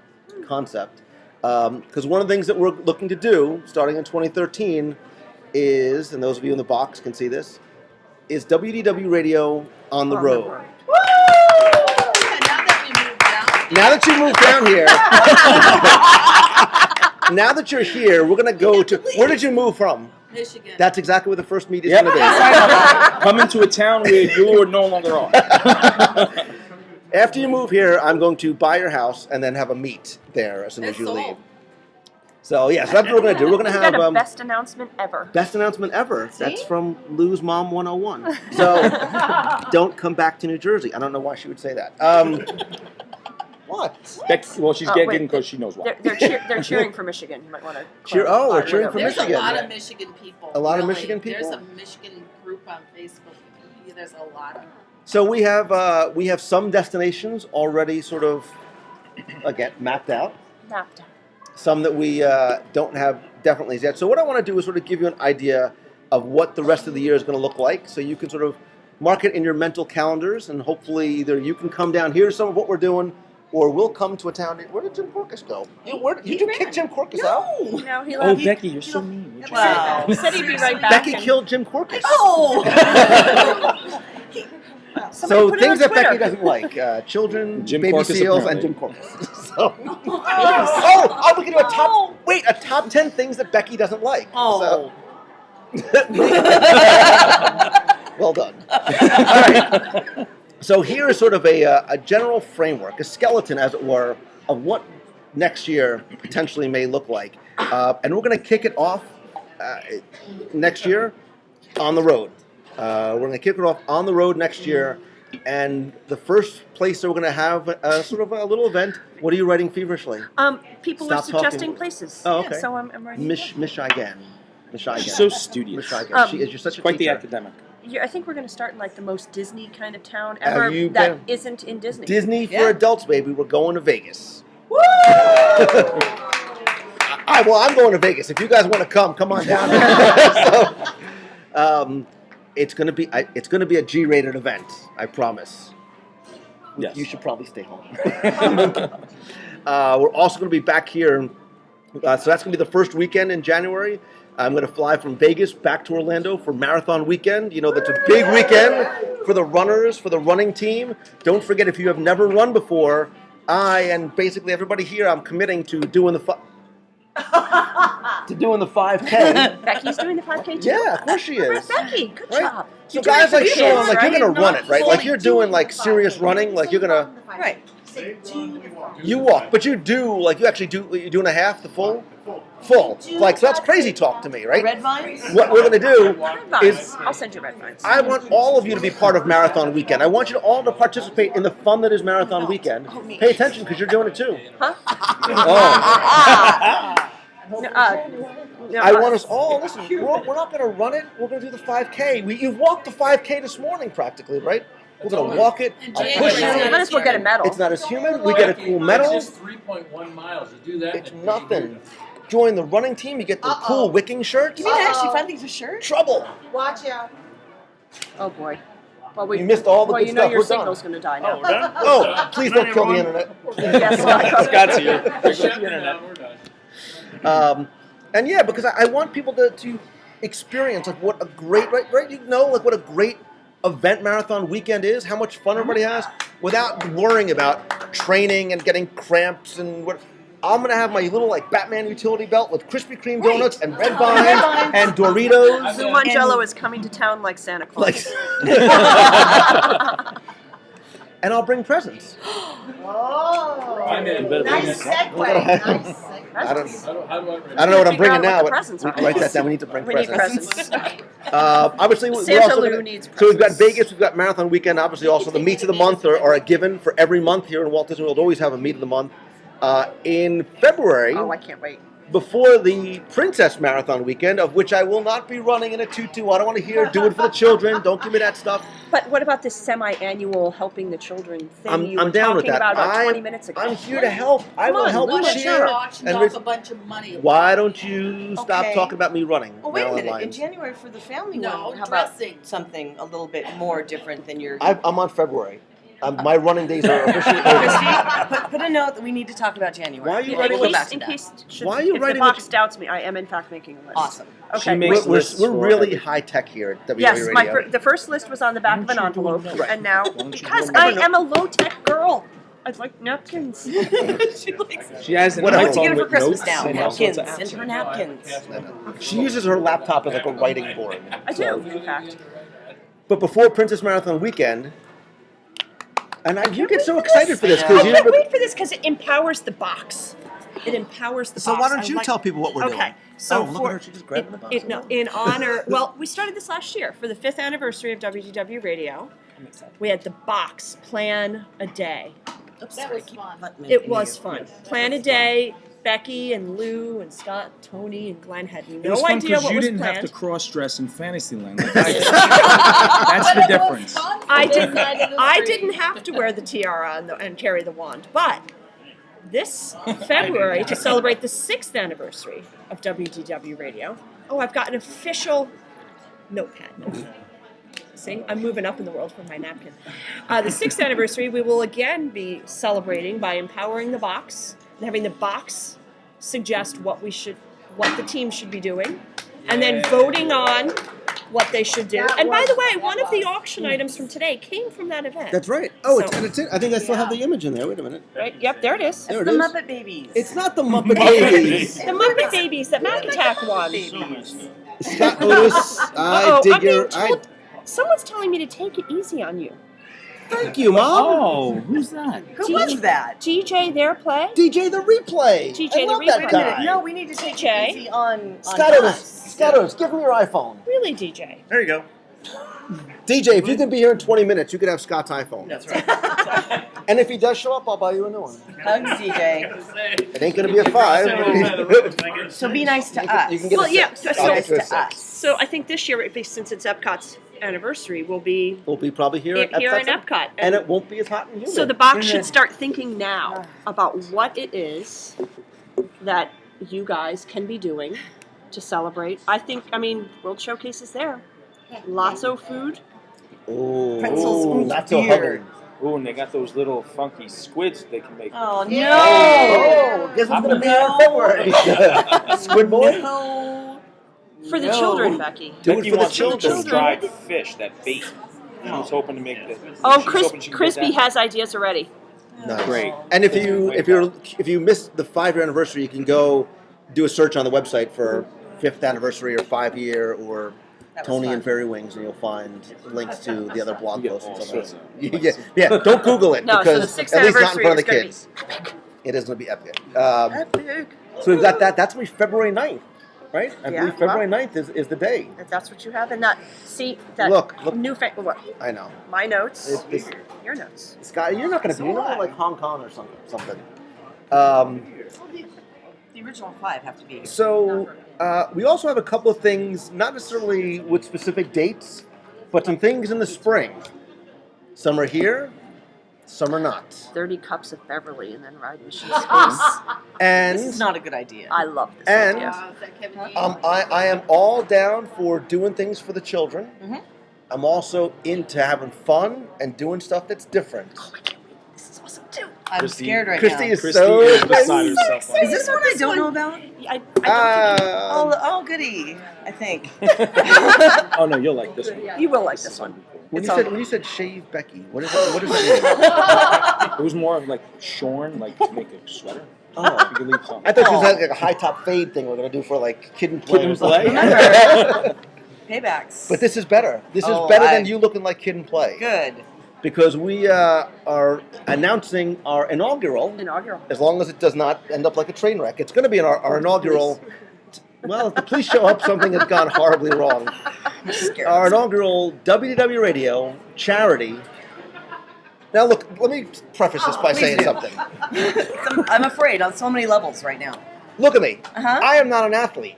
concept. Because one of the things that we're looking to do, starting in 2013, is, and those of you in the box can see this, is WDW Radio on the road. Now that you moved down here, now that you're here, we're going to go to, where did you move from? Michigan. That's exactly where the first meet is Yep. going to be. Come into a town where you are no longer on. After you move here, I'm going to buy your house and then have a meet there as soon as you leave. So, yes, that's what we're going to do. We're going to You have got a best announcement ever. best announcement ever. That's from Lou's Mom 101. So, don't come back to New Jersey. I don't know why she would say that. What? Well, she's Oh, getting wait. because she knows why. They're cheering for Michigan. You might want to We're cheering for There's Michigan. a lot of Michigan people. A lot of really. Michigan people? There's a Michigan group on Facebook. There's a lot of. So we have some destinations already sort of, again, mapped out. Mapped out. Some that we don't have definitely yet. So what I want to do is sort of give you an idea of what the rest of the year is going to look like, so you can sort of mark it in your mental calendars, and hopefully either you can come down, here's some of what we're doing, or we'll come to a town. Where did Jim Corcus go? Did you kick Jim Corcus out? No, he Oh, left. Becky, you're so mean. What'd you Wow. say? He said he'd be right back. Becky and- killed Jim Corcus. Oh! So put it things on that Becky Twitter. doesn't like: children, Jim baby Corcus seals, and apparently. Jim Corcus. So, we can do a top 10 things that Becky doesn't like. Oh. Well done. All right. So here is sort of a general framework, a skeleton, as it were, of what next year potentially may look like. And we're going to kick it off next year on the road. We're going to kick it off on the road next year. And the first place that we're going to have sort of a little event. What are you writing feverishly? People Stop are suggesting talking. places. Oh, okay. So I'm writing. Michigan. She's so studious. Michigan. You're such a Quite the teacher. academic. I think we're going to start in like the most Disney kind of town Have ever you that been- isn't in Disney. Disney for Yeah. adults, baby. We're going to Vegas. Well, I'm going to Vegas. If you guys want to come on down. So, it's gonna be a G-rated event. I promise. Yes. You should probably stay home. We're also going to be back here. So that's going to be the first weekend in January. I'm going to fly from Vegas back to Orlando for Marathon Weekend. You know, that's a big weekend for the runners, for the running team. Don't forget, if you have never run before, I and basically everybody here, I'm committing to doing the 5K. Becky's doing the 5K too. Yeah, of course she is. Becky, good Right? job. So You're doing guys it for like the Sean, kids, like right? you're gonna run it, right? Like you're doing like the serious 5K. running, like you're gonna Right. you walk, but you do like you actually do. You're doing a half, the full. Like so that's crazy talk to me, right? Red vines? What we're gonna do Red vines. is I'll send you red vines. I want all of you to be part of Marathon Weekend. I want you all to participate in the fun that is Marathon Weekend. Pay attention because you're doing it too. Huh? Oh. No, I want us all. Listen, we're not going to run it. We're going to do the 5K. You walked the 5K this morning, practically, right? We're going to walk it. I'll push you. Might as well get a medal. It's not as human. We get a cool medal. It's just 3.1 miles. You do that. It's nothing. Join the running team. You get the cool wicking shirts. You mean actually finally a shirt? Trouble. Watch out. Oh boy. Well, You missed all the well, good you know stuff. your We're done. signal's going to die now. Oh, please don't kill the internet. Yes, Scott's here. We're done. And yeah, because I want people to experience like what a great right you know like what a great event Marathon Weekend is, how much fun everybody has, without worrying about training and getting cramps and what. I'm gonna have my little like Batman utility belt with Krispy Kreme donuts and red vines and Doritos. Lou Mongello is coming to town like Santa Claus. And I'll bring presents. Oh. I'm in. Nice segue. Nice segue. I don't How do I write know what I'm Figure bringing out now, what the but presents are. write that down. We need to bring We need presents. presents. Obviously, we're Santa also Lou gonna, needs so we've got presents. Vegas, we've got Marathon Weekend. Obviously, also the meets of the month are a given for every month here in Walt Disney World. Always have a meet of the month. In February, Oh, I can't wait. before the Princess Marathon Weekend, of which I will not be running in a tutu. I don't want to hear do it for the children. Don't give me that stuff. But what about this semi-annual helping the children thing I'm you were down with talking that. about 20 minutes ago? I'm here to help. I will on, help Why don't cheer. you auction and off raise- a bunch of money? Why don't you stop Okay. talking about me running? Well, wait a Marilyn minute. In Lyons? January for the family No, one, how about dressing. something a little bit more different than your... I'm on February. My running days are officially over. Christy, put a note that we need to talk about January. Why are you Yeah, writing we'll this- go back to In that. case Why are you if writing the box what you- doubts me, I am in fact making a list. Awesome. Okay. She makes We're lists for really everything. high tech here at WDW Yes, Radio. the first list was on the back of an envelope, Right. and now don't you because do I that? am a low tech girl, I'd like napkins. She likes She has an What else What to get her iPhone for with Christmas notes now? and all sorts Napkins. of Send her napkins. She uses her laptop as like a writing board. I do, in fact. But before Princess Marathon Weekend, and you get so excited for this I because can't wait for this because it empowers the box. It empowers the So box. why don't I you like- tell people what we're doing? Okay, so Oh, look for at her, she just grabbed the box. in honor, well, we started this last year for the 5th anniversary of WDW Radio. We had the box plan a day. That was fun. It was fun. Plan a day. Becky and Lou and Scott, Tony and Glenn had It was no fun idea because what you was didn't planned. have to cross-dress in Fantasyland. Like I did. That's the difference. I didn't have to wear the tiara and carry the wand, but this February to celebrate the 6th anniversary of WDW Radio. Oh, I've got an official notepad. See, I'm moving up in the world for my napkin. The 6th anniversary, we will again be celebrating by empowering the box and having the box suggest what the team should be doing, and then voting on what they should do. And by the way, one of the auction items from today came from that event. That's right. Oh, So- it's I think I still have the image in there. Wait a minute. Right? Yep, there it is. There the it is. Muppet Babies. It's not the Muppet Babies. The Muppet Babies that Mac Attack won. Scott Otis, I Uh-oh, dig I'm being your. told, someone's telling me to take it easy on you. Thank you, Mom. Oh, who's that? Who was that? DJ, their play? DJ the replay. DJ I love the that Replay. guy. No, we need to take DJ. it easy on Scott Otis. us. Scott Otis, give me your iPhone. Really, DJ? There you go. DJ, if you can be here in 20 minutes, you could have Scott's iPhone. That's right. And if he does show up, I'll buy you a new one. Hugs, DJ. It ain't going to be a 5. So be nice to us. You can get Well, a yeah. 6. So, I'll get you a to 6. us. so I think this year, since it's Epcot's anniversary, will be We'll be probably here at here in Epcot. Epcot. And it won't be as hot and humid. So the box should start thinking now about what it is that you guys can be doing to celebrate. I mean, World Showcase is there. Lots of food. Ooh, Pretzels, lots of beer. hubbard. Ooh, and they got those little funky squids they can make. Oh, no. Oh, guess what's going to be here in February? Squid Boy? No. For the No. children, Becky. Do it Becky for the wants children. those dried fish, that bait. She was hoping to make the. Oh, she's hoping she can get Crispy that. has ideas already. Nice. Great. And if you missed the 5-year anniversary, you can go do a search on the website for 5th anniversary or 5-year or That was Tony fun. and Fairy Wings, and you'll find links to the other blog You get posts and all stuff like sorts that. Yeah, don't Google it No, so because the 6th at least not in front of the anniversary kids. It is going to be epic. Epic. So we've got that. That's going to be February 9th, right? I Yeah, believe February 9th is the day. If that's what you have in that, that Look. new what? I know. My notes. It's- Your notes. Scott, you're not going to be. You're not like Hong Kong or something. The original 5 have to be. So we also have a couple of things, not necessarily with specific dates, but some things in the spring. Some are here, some are not. 30 cups of Beverly and then ride Mission Space. And This is not a good idea. I love this And- idea. Is that Kevin Yates? I am all down for doing things for the children. Mhm. I'm also into having fun and doing stuff that's different. This is awesome too. I'm Christy- scared right Christy now. is Christy so is beside herself. on Is this one I This don't one- know about? I don't Oh, goody. I think. Oh no, you'll like this one. think you will like this one. When It's you said shave Becky, what does that mean? It was more of like shorn, like to make a sweater. Oh. You could leave some. I thought you was like a high top fade thing we're gonna do for like kid and play. Kid or and something. Remember. Paybacks. But this is better. This is Oh, better than you looking like kid and play. Good. Because we are announcing our inaugural. Inaugural. As long as it does not end up like a train wreck, it's going to be our inaugural. Well, if the police show up, something has gone horribly wrong. Our inaugural WDW Radio charity. Now, look, let me preface this by Please saying do. something. I'm afraid on so many levels right now. Look at me. Uh-huh. I am not an athlete.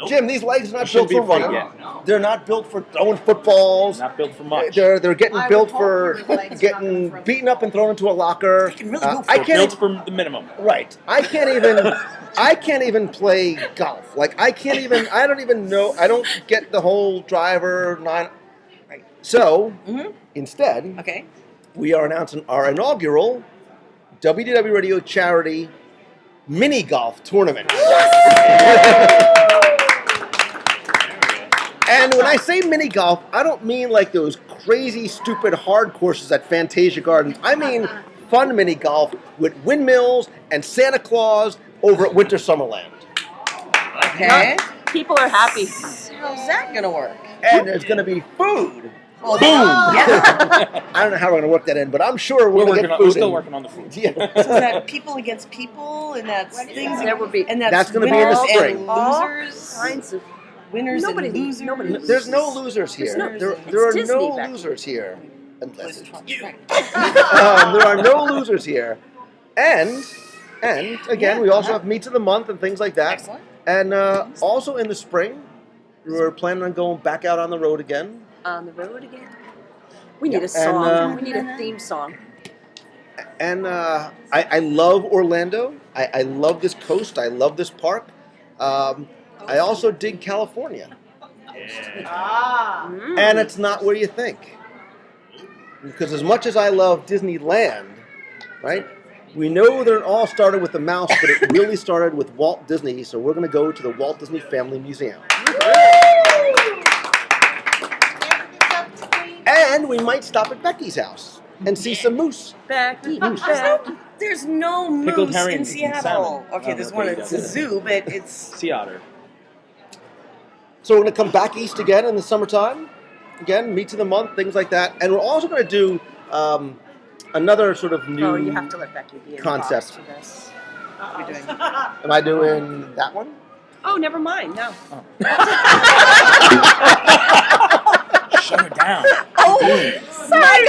Jim, these legs are not Shouldn't built for be afraid running. yet. They're not built for throwing footballs. Not built for much. They're getting I built would for hope your legs are not getting gonna beaten up and thrown into a locker. They can really go for I it. can't Built for the minimum. Right. I can't even play golf. Like I don't even know. I don't get the whole driver nine. Right. So Mhm. instead, Okay. we are announcing our inaugural WDW Radio charity mini golf tournament. And when I say mini golf, I don't mean like those crazy, stupid, hard courses at Fantasia Gardens. I mean fun mini golf with windmills and Santa Claus over at Winter Summerland. Okay. People are happy. How's that gonna work? And there's going to be food. Well, Boom! Yeah. I don't know how we're going to work that in, but I'm sure We're we're going to working get on. food. We're still in. working on the food. Yeah. So is that people against people, and that's things. There will be and That's gonna be in the winners spring. and all losers. kinds of. Winners Nobody- and losers. nobody- There's no losers here. There's There it's are Disney, no Becky. losers here. Unless it's you. Right. There are no losers here. And again, Yeah, we also uh-huh. have meets of the month and things like that. Excellent. And also in the spring, we're planning on going back out on the road again. On the road again. We need a And, song. We need a theme song. And I love Orlando. I love this coast. I love this park. I also dig California. Ah. And it's not where you think. Because as much as I love Disneyland, right? We know that it all started with the mouse, but it really started with Walt Disney. So we're going to go to the Walt Disney Family Museum. And we might stop at Becky's house and see some moose. Becky. There's no Pickled moose herring in and Seattle. salmon. Okay, Oh, there's okay, one. you It's got a it. zoo, but it's Sea otter. So we're going to come back east again in the summertime. Again, meets of the month, things like that. And we're also going to do another sort of new Oh, you have to let Becky be in concept. the box for this. we're doing. Am I doing that one? Oh, never mind. No. Shut her down. down. Sorry,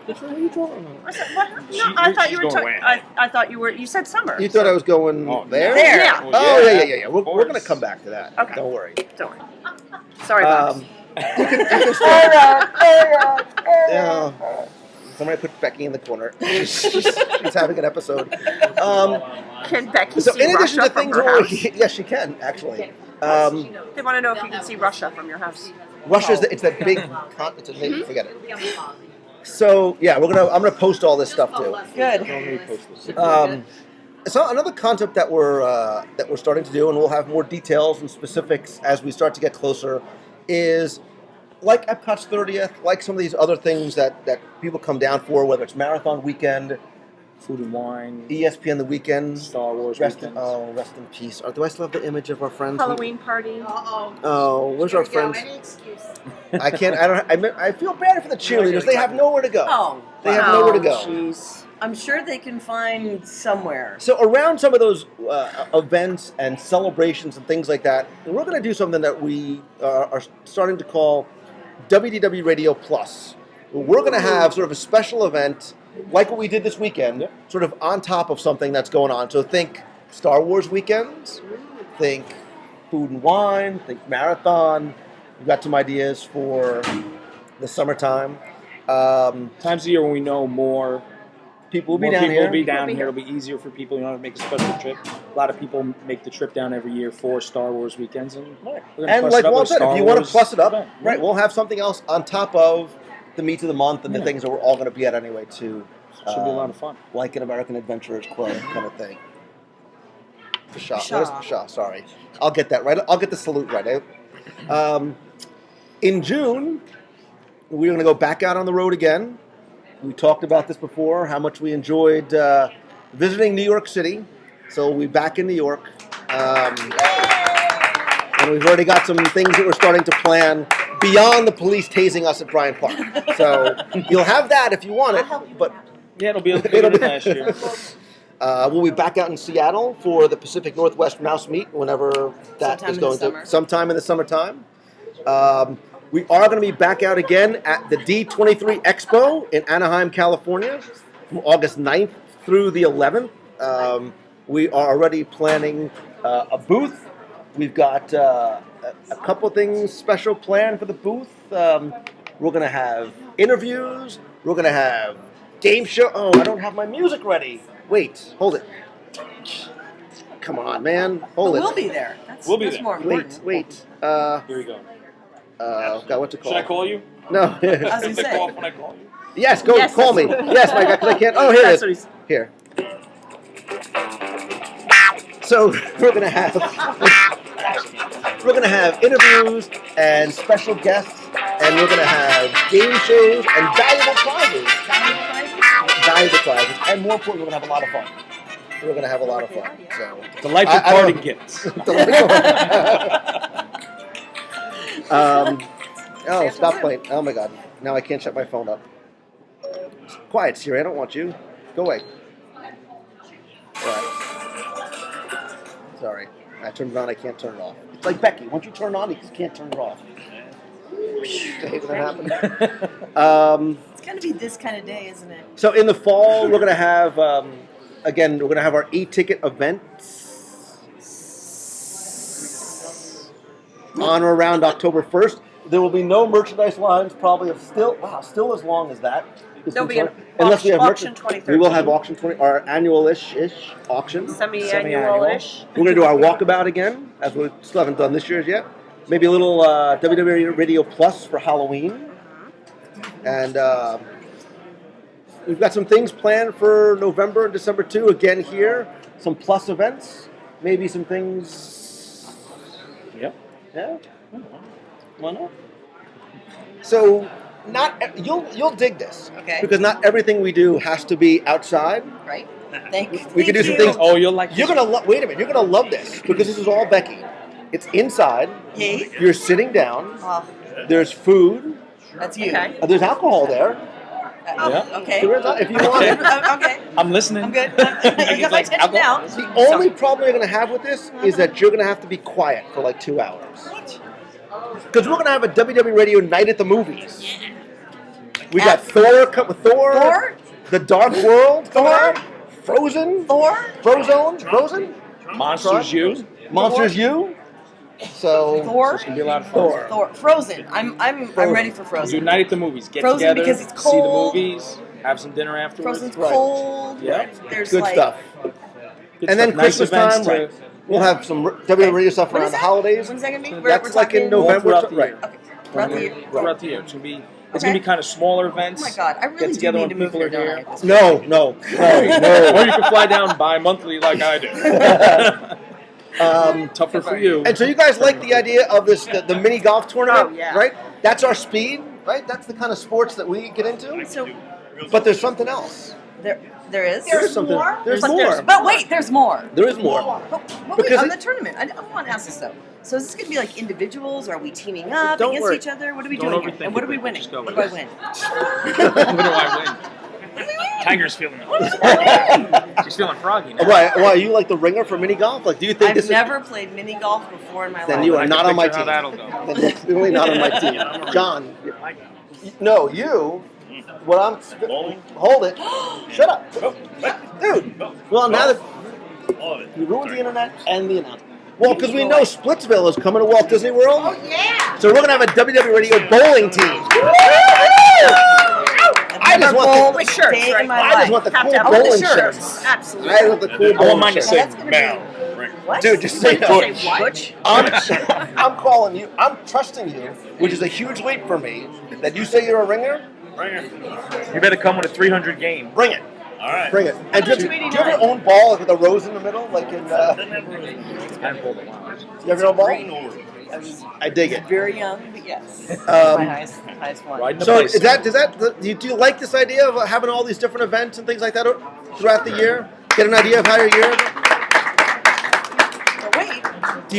What are you talking about? No, I thought you were talking. I thought you were. You said summer. You thought I was going there? There. Yeah. Oh, yeah. We're going to come back to that. Okay. Don't worry. Don't worry. Sorry, Bob. You can yeah. Somebody put Becky in the corner. She's having an episode. Can Becky So see in addition Russia to from things, her house? yes, she can actually. They want to know if you can see Russia from your house. Russia's it's that big. It's a big. Forget it. So yeah, I'm gonna post all this stuff too. Good. So another concept that we're starting to do, and we'll have more details and specifics as we start to get closer, is like Epcot's 30th, like some of these other things that people come down for, whether it's Marathon Weekend, Food and Wine, ESPN the Weekend, Star Wars rest Weekends. rest in peace. Do I still have the image of our friends? Halloween party. Oh, where's our friends? Any excuse. I can't. I feel bad for the cheerleaders. They have nowhere to go. Oh, They have nowhere to go. Jeez. I'm sure they can find somewhere. So around some of those events and celebrations and things like that, we're going to do something that we are starting to call WDW Radio Plus. We're going to have sort of a special event like what we did this weekend, sort of on top of something that's going on. So think Star Wars weekends, think Food and Wine, think Marathon. We've got some ideas for the summertime. Times of year when we know more. People will be More down people here. will be down here. It'll be easier for people. You don't have to make a special trip. A lot of people make the trip down every year for Star Wars weekends, and we're gonna And plus like it up Walt with said, Star if you want to Wars plus it up, event. right, we'll have something else on top of the meets of the month and the things that we're all going to be at anyway too. Should be a lot of fun. Like an American Adventurers Club kind of thing. The Shah. Shah. Where's the Shah? Sorry. I'll get that right. I'll get the salute right. In June, we're going to go back out on the road again. We talked about this before, how much we enjoyed visiting New York City. So we'll be back in New York. And we've already got some things that we're starting to plan beyond the police tasing us at Bryant Park. So you'll have that if you want it. But Yeah, it'll be a bigger than last year. we'll be back out in Seattle for the Pacific Northwest Mouse Meet whenever that Sometime is in going the summer. to. Sometime in the summertime. We are going to be back out again at the D23 Expo in Anaheim, California, from August 9th through the 11th. We are already planning a booth. We've got a couple things special planned for the booth. We're going to have interviews. We're going to have game show. Oh, I don't have my music ready. Wait, hold it. Come on, man. Hold it. We'll be there. That's there. more important. Wait. Here we go. God, what's it called? Should I call you? No. I was gonna Is it say. off when I call you? Yes, go Yes, call me. Yes, my God, 'cause I can't. Oh, here That's it what is. he's. Here. So we're gonna have interviews and special guests, and we're gonna have game shows and valuable prizes. Valuable prizes, and more importantly, we're gonna have a lot of fun. We're gonna have a lot of fun. So Delightful I party don't- gifts. Oh, stop playing. Oh my God. Now I can't shut my phone up. Quiet, Siri. I don't want you. Go away. Right. Sorry. I turned it on. I can't turn it off. It's like Becky. Once you turn it on, you just can't turn it off. I hate when that happens. It's gonna be this kind of day, isn't it? So in the fall, we're going to have, again, we're going to have our e-ticket events on or around October 1st. There will be no merchandise lines, probably still as long as that. is There'll be an concerned. Unless we have auction merchandise. 2013. We will have auction 20, our annual-ish auction. Semi-annual-ish. We're going to do our walkabout again, as we still haven't done this year's yet. Maybe a little WDW Radio Plus for Halloween. And we've got some things planned for November and December too. Again here, some plus events. Maybe some things. Yep. Yeah. Why not? So, you'll dig this. Okay. Because not everything we do has to be outside. Right. We can do some things. Oh, you'll like. You're gonna wait a minute. You're gonna love this because this is all Becky. It's inside. Yay. You're sitting down. Oh, There's food. that's you. Okay. There's alcohol there. Yeah. Okay. There is, if you want it. Okay. I'm listening. I'm good. You got my attention now. The only problem you're going to have with this is that you're going to have to be quiet for like 2 hours. because we're going to have a WDW Radio night at the movies. We got Thor, The Dark World, Frozen, Frozen, Monsters U. Monsters U. So Thor. It's gonna be a lot of fun. Thor. Frozen. I'm ready for Do Frozen. night at the movies. Get Frozen together, because it's see the cold. movies, have some dinner afterwards. Frozen's Right. cold. Yeah. There's Good like, stuff. Good And then stuff. Nice Christmas events time, to we'll have some WDW Radio stuff When around is the that? holidays. When's that gonna be? That's like in all November, throughout the right? year. Okay. Throughout the year. Throughout the year. It's Okay. gonna be kind of smaller events. Oh my God, I really Get do together need when to move people here, are don't here. I? No. Or you can fly down bi-monthly like I do. Tougher for you. And so you guys like the idea of this, the mini golf tournament, Oh, yeah. right? That's our speed, right? That's the kind of sports that we get into. So But there's something else. there is. There's something. There's more. But wait, there's more. There is more. But wait, Because on it- the tournament, I want to ask this though. So is this going to be like individuals? Or are we teaming up Don't against worry. each other? What are we Don't doing here? overthink And what it, are we Rick. winning? Just go What with do I it. win? What do I win? Tiger's feeling it. She's feeling froggy now. Why you like the ringer for mini golf? Like, do you think I've this never played mini golf before in my Then life. you are I can not on my picture team. how that'll go. Then you're really not on my team, John. No, you. What I'm hold it. Shut up, dude. Well, now that you ruined the internet and the announcement. Well, because we know Splitsville is coming to Walt Disney World. Oh, yeah. So we're gonna have a WW Radio bowling team. I just want bowl the with shirts, day right? in my I just life. want the Have cool to have all the bowling shirts. shirts. Absolutely. I want the cool I want bowling mine to shirts. say That's gonna be what? Dude, just say no. Butch? I'm calling you. I'm trusting you, which is a huge leap for me. That you say you're a ringer. You better come with a 300 game. Bring it. All right. Bring it. And do you have your own ball with a rose in the middle, like in? I pulled it. You have your own ball? I dig it. Very young, but yes. My highest one. Riding the So bicycle. do you like this idea of having all these different events and things like that throughout the year? Get an idea of how your year? But wait, Do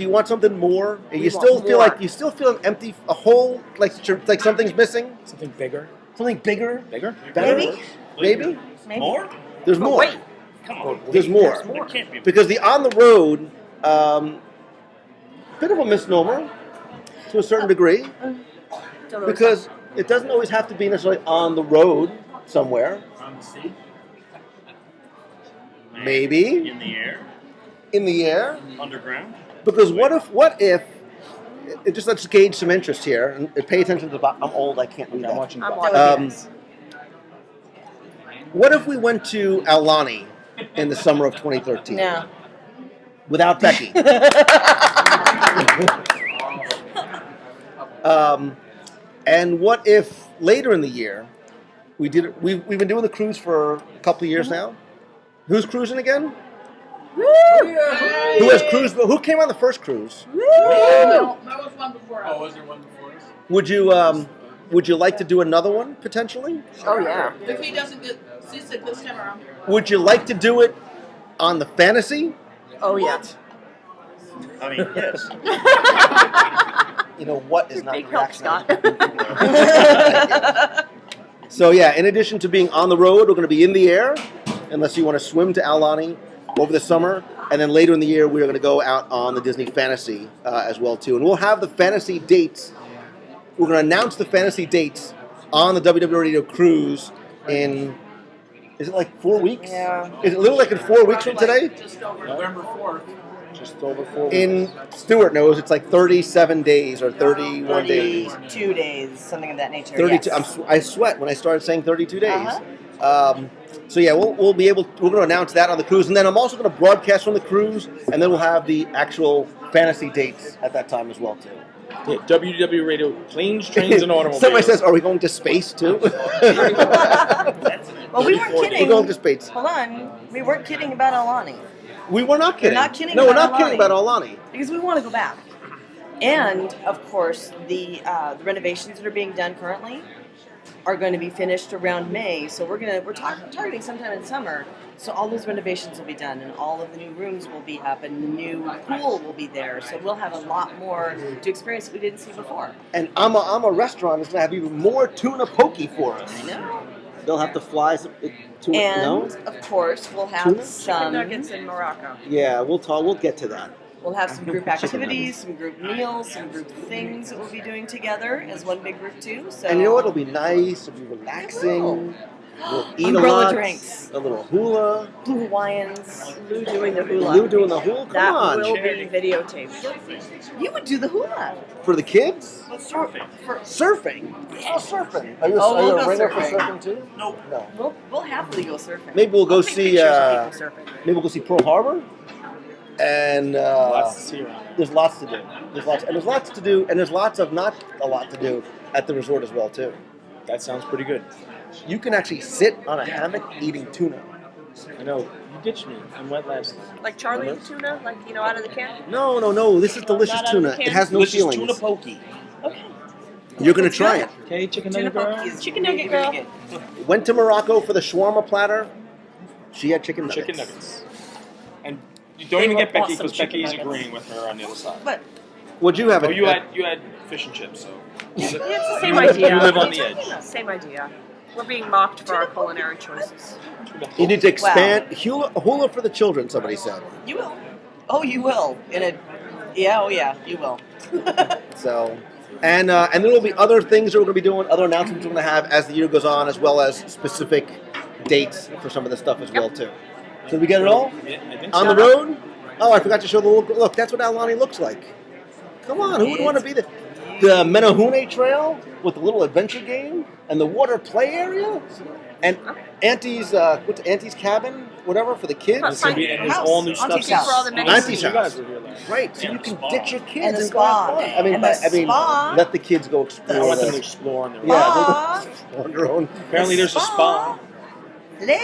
you want something more? You still feel like an empty, a hole, like something's missing. Something bigger. Something bigger. Bigger? Better? Maybe. Maybe. There's more. Wait. There's more. Because the on the road, bit of a misnomer to a certain degree, Don't know because it doesn't always have to be necessarily on the road somewhere. On the sea? Maybe In the air? in the air. Underground? Because what if it just let's gauge some interest here and pay attention to the. I'm old. I can't read I'm that. watching. I'm golf. watching this. What if we went to Aulani in the summer of 2013 No. without Becky? And what if later in the year we did it? We've been doing the cruise for a couple of years now. Who's cruising again? Woo! Who has cruised? Who came on the first cruise? No, that was one before us. Oh, was there one before us? Would you like to do another one potentially? Oh yeah. If he doesn't get seasick this time around. Would you like to do it on the Fantasy? Oh yeah. I mean, yes. You know what is not Big help, Scott. So yeah, in addition to being on the road, we're going to be in the air, unless you want to swim to Aulani over the summer, and then later in the year we're going to go out on the Disney Fantasy as well too, and we'll have the Fantasy dates. We're going to announce the Fantasy dates on the WDW Radio cruise in. Is it like 4 weeks? Yeah. Is it a little like in 4 weeks from today? Just over. November 4th. Just over 4 weeks. In Stuart knows it's like 37 days or 31 days. 32 days, something of that nature. 32. Yes. I sweat when I started saying 32 days. Uh-huh. So yeah, we'll be able. We're going to announce that on the cruise, and then I'm also going to broadcast from the cruise, and then we'll have the actual Fantasy dates at that time as well too. Yeah, WDW Radio, planes, trains, and automobiles. Somebody says, "Are we going to space too?" Well, we weren't kidding. We're going to space. Hold on. We weren't kidding about Aulani. We were not kidding. We're not kidding No, we're about not kidding Aulani. about Aulani. Because we want to go back. And, of course, the renovations that are being done currently are going to be finished around May. So we're targeting sometime in summer. So all those renovations will be done, and all of the new rooms will be up, and the new pool will be there. So we'll have a lot more to experience that we didn't see before. And I'm a restaurant that's going to have even more tuna poke for us. I know. They'll have to fly some tuna. And, No? of course, we'll have Tuna? some Nuggets in Morocco. Yeah, we'll talk. We'll get to that. We'll have some group activities, some group meals, some group things that we'll be doing together as one big group too. So. And you know what? It'll be nice. It'll be relaxing. We'll eat Umbrella a lot. drinks. A little hula. Blue Hawaiians. Lou doing the hula. Lou doing the hula. Come That on. will be videotaped. You would do the hula. For the kids? Surfing. Surfing? Oh, surfing. Are you, Oh, are you we'll a go ringer for surfing. surfing too? Nope. No. We'll happily go surfing. Maybe we'll go I'll take see. pictures of people surfing. Maybe we'll go see Pearl Harbor. And Lots to see around. there's lots to do. There's lots to do, and there's lots of not a lot to do at the resort as well too. That sounds pretty good. You can actually sit on a hammock eating tuna. I know. You ditched me and went last time. Like Charlie tuna, like out of the can. No. This is delicious Not out of tuna. the can? It has no Delicious feelings. tuna pokey. Okay. You're gonna try it. Okay, chicken Tuna nugget girl. poke is Chicken really, nugget really girl. good. Went to Morocco for the shawarma platter. She had chicken nuggets. Chicken nuggets. And you don't even were get Becky awesome because chicken Becky's nuggets. agreeing with her on the other side. But What'd you have? Oh, at- you at- had fish and chips, so. It's the same You idea. live on the edge. Same idea. We're being mocked for our culinary choices. You need to expand hula for the children. Somebody said. you will. Oh, you will. Oh yeah, you will. So, and there will be other things that we're going to be doing, other announcements we're going to have as the year goes on, as well as specific dates for some of the stuff as well too. So did we get it all Yeah, I think on so. the road? Oh, I forgot to show the look. That's what Aulani looks like. Come on, who would want to be the Menahune Trail with the little adventure game and the water play area and Auntie's Auntie's cabin, whatever for the kids. It's gonna be, and there's all new stuff. Auntie's house. For all the Auntie's You house. guys were here last. Right, so And you the can spa. ditch your kids And the and go have spa. fun. I mean, And the spa. let the kids go I explore. want them to the- explore on their own. Yeah, on their own. Apparently there's a spa. Hello.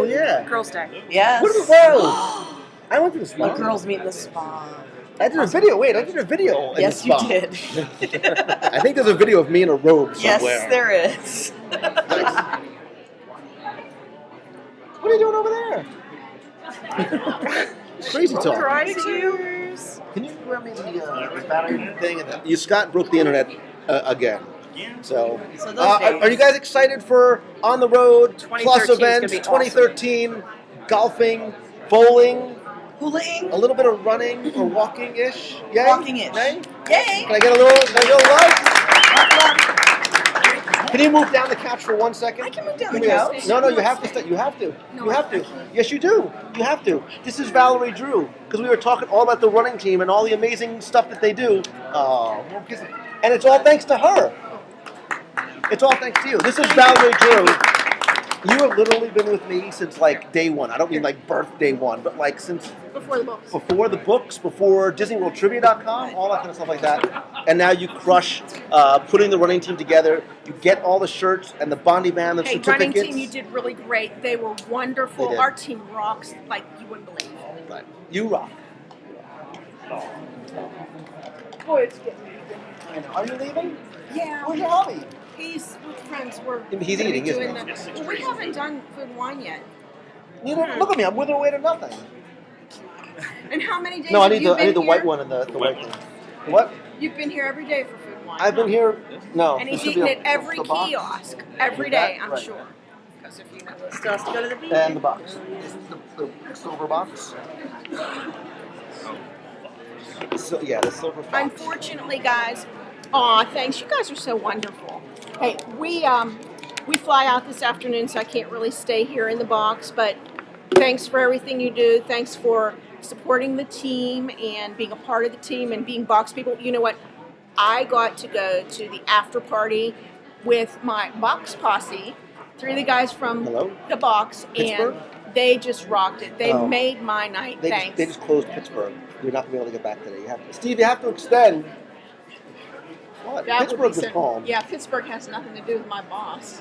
Oh yeah. Girls' Day. Yes. What are whoa! I went to the spa. The girls meet in the spa. I did a video. Wait, I did a video. In Yes, the you spa. did. I think there's a video of me in a robe somewhere. Yes, there is. What are you doing over there? Crazy talk. Karate Cheers. Can you grab me the battery thing? And Scott broke the internet again. So, So those are you days. guys excited for On the Road Plus 2013 is gonna events? be 2013, golfing, bowling, Hula-ing. a little bit of running or walking-ish. Yay? Walking-ish. Nay? Yay. Can I get a little love? Can you move down the couch for 1 second? I can move down Give the me a- couch. No, you have to stay. You have to. You have to. Yes, you do. You have to. This is Valerie Drew because we were talking all about the running team and all the amazing stuff that they do. Oh, and it's all thanks to her. It's all thanks to you. This is Valerie Drew. You have literally been with me since like day one. I don't mean like birthday one, but like since Before the books. before DisneyWorldTrivia.com, all that kind of stuff like that. And now you crush putting the running team together. You get all the shirts and the Bondi Band, the Hey, running certificates. team, you did really great. They were wonderful. They did. Our team rocks like you wouldn't believe. Right. You rock. Boy, it's getting I know. Are you leaving? Yeah. Where's your hobby? He's with friends. We're He's gonna be eating, isn't doing he? well, we haven't done food and wine yet. You don't, look at me. I'm withering away to nothing. And how many days No, I have need you the been here? white one and the white one. What? You've been here every day for food and wine. I've been here. No. And this he's should be eaten at every the box. kiosk every That? day, I'm Right. sure. Because if you know. Still has to go to the beach. And the box. This is the silver box. So yeah, the silver box. Unfortunately, guys, thanks. You guys are so wonderful. Hey, we fly out this afternoon, so I can't really stay here in the box. But thanks for everything you do. Thanks for supporting the team and being a part of the team and being box people. You know what? I got to go to the after party with my box posse. 3 of the guys from Hello? the box, Pittsburgh? and they just rocked it. They Oh. made my night. Thanks. They just closed Pittsburgh. You're not gonna be able to get back today. You have to, Steve. You have to extend. What? That would Pittsburgh be is so- calm. Yeah, Pittsburgh has nothing to do with my boss.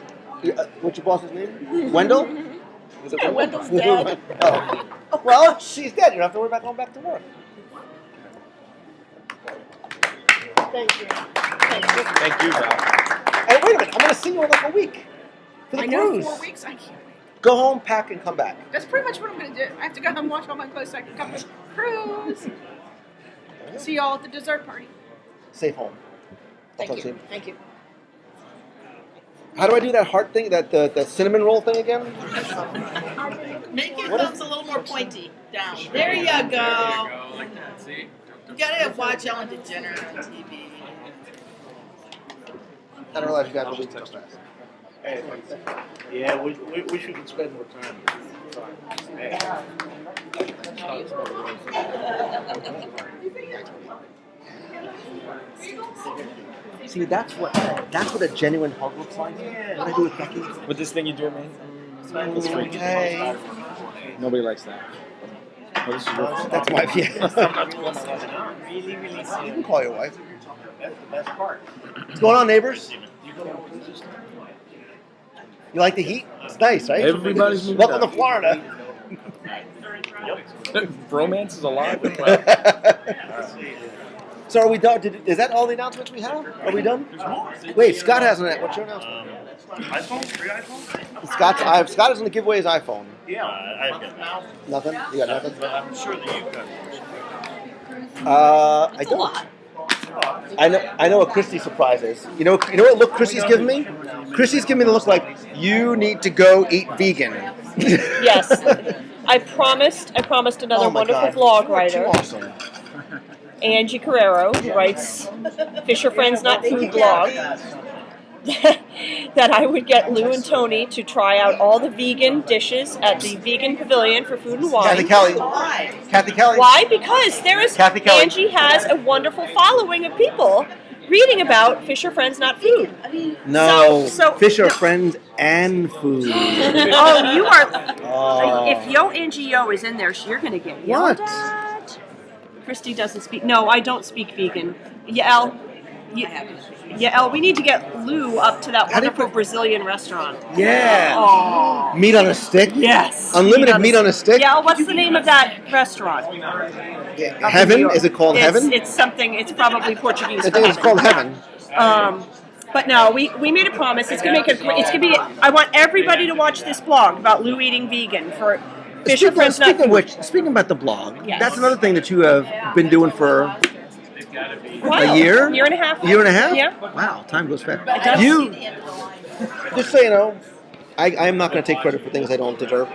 What's your boss's name? Wendell? Is it Yeah, Wendell's dead. Oh. Well, she's dead. You don't have to worry about going back to work. Thank you. Thank you, Val. And wait a minute. I'm going to see you in like a week for the I know, cruise. 4 weeks. I can't wait. Go home, pack, and come back. That's pretty much what I'm going to do. I have to go home and wash all my clothes so I can come to cruise. See y'all at the dessert party. Safe home. I'll Thank talk to you. Thank you. How do I do that heart thing? That cinnamon roll thing again? Make your What is- thumbs a little more pointy. Down. There you go. Like that, see? You gotta watch Ellen DeGeneres on TV. I don't realize you guys will leave so fast. Yeah, we should spend more time. Hey. See, that's what a genuine hug looks like. What I do with Becky. With this thing you do, man. That's great. Hey. Nobody likes that. Oh, this is your That's my view. Really, really soon. You can call your wife. That's the best part. What's going on, neighbors? You like the heat? It's nice, right? Everybody's moving Welcome down. to Florida. Romance is alive. So are we done? Is that all the announcements we have? Are we done? Wait, Scott has an. What's your announcement? iPhone? Free iPhone? Scott is going to give away his iPhone. Yeah, I've got Nothing? You got nothing? but I'm sure that you've got I don't. I know what Christy's surprise is. You know what look Christy's giving me? Christy's giving me the look like you need to go eat vegan. Yes. I promised another wonderful blog writer, Awesome. Angie Carrero, who writes Fisher Friends Not Food blog, that I would get Lou and Tony to try out all the vegan dishes at the Vegan Pavilion for Food and Wine. Kathy Kelly. Why? Because Kathy Kelly. Angie has a wonderful following of people reading about Fisher Friends Not Food. No, So- Fisher Friends and food. Oh, you are. Oh. If Yo Angie Yo is in there, you're going to get yelled What? at. Christy doesn't speak. No, I don't speak vegan. Yael, we need to get Lou up to that How do you wonderful Brazilian restaurant. Yeah. Oh. Meat on a stick? Yes. Unlimited meat on a stick? Yeah, what's the name of that restaurant? Heaven? Is it called Heaven? It's something. It's probably Portuguese. I think it's called Heaven. But no, we made a promise. It's gonna make it's gonna be. I want everybody to watch this blog about Lou eating vegan for Fisher Friends Not Speaking of Food. which, speaking about the blog, Yes. that's another thing that you have been doing for Wow. a year? Year and a half. Year and a half? Yeah. Wow, time goes fast. does. You, just so you know, I am not going to take credit for things I don't deserve.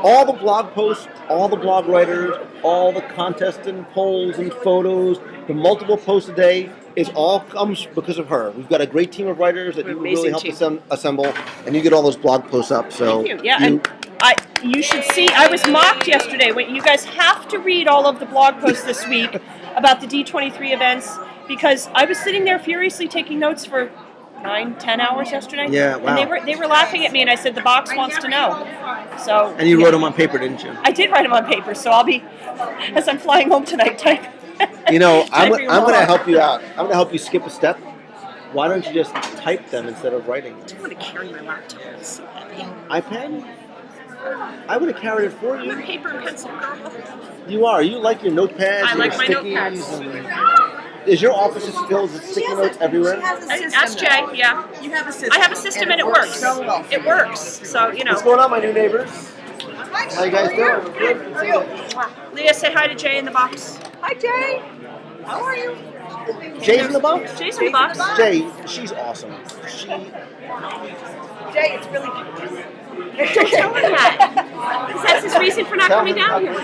All the blog posts, all the blog writers, all the contests and polls and photos, the multiple posts a day, is all comes because of her. We've got a great team of writers that you really helped assemble, and you get all those blog posts up. So Thank you. Yeah, and you should see. I was mocked yesterday. When you guys have to read all of the blog posts this week about the D23 events because I was sitting there furiously taking notes for 9-10 hours yesterday. Yeah, wow. And they were laughing at me, and I said the box wants to know. So. and you wrote them on paper, didn't you? I did write them on paper, so I'll be, as I'm flying home tonight, type. You know, I'm typing going to them all. help you out. I'm going to help you skip a step. Why don't you just type them instead of writing them? I don't want to carry my laptop. It's so heavy. iPad? I would have carried it for I'm a you. paper and pencil girl. You are. You like your notepads. I and like your my stickies notepads. Is your office just filled with sticky notes everywhere? Ask Jay, yeah. You have a system. I have a system and it works. so well. It works. So, you know. What's going on, my new neighbors? How you guys doing? Good. Leah, say hi to Jay in the box. Hi, Jay. How are you? Jay's in the box? Jay's in the box. Jay, she's awesome. Jay, it's really Don't tell him that. Because that's his reason for not coming down here. Are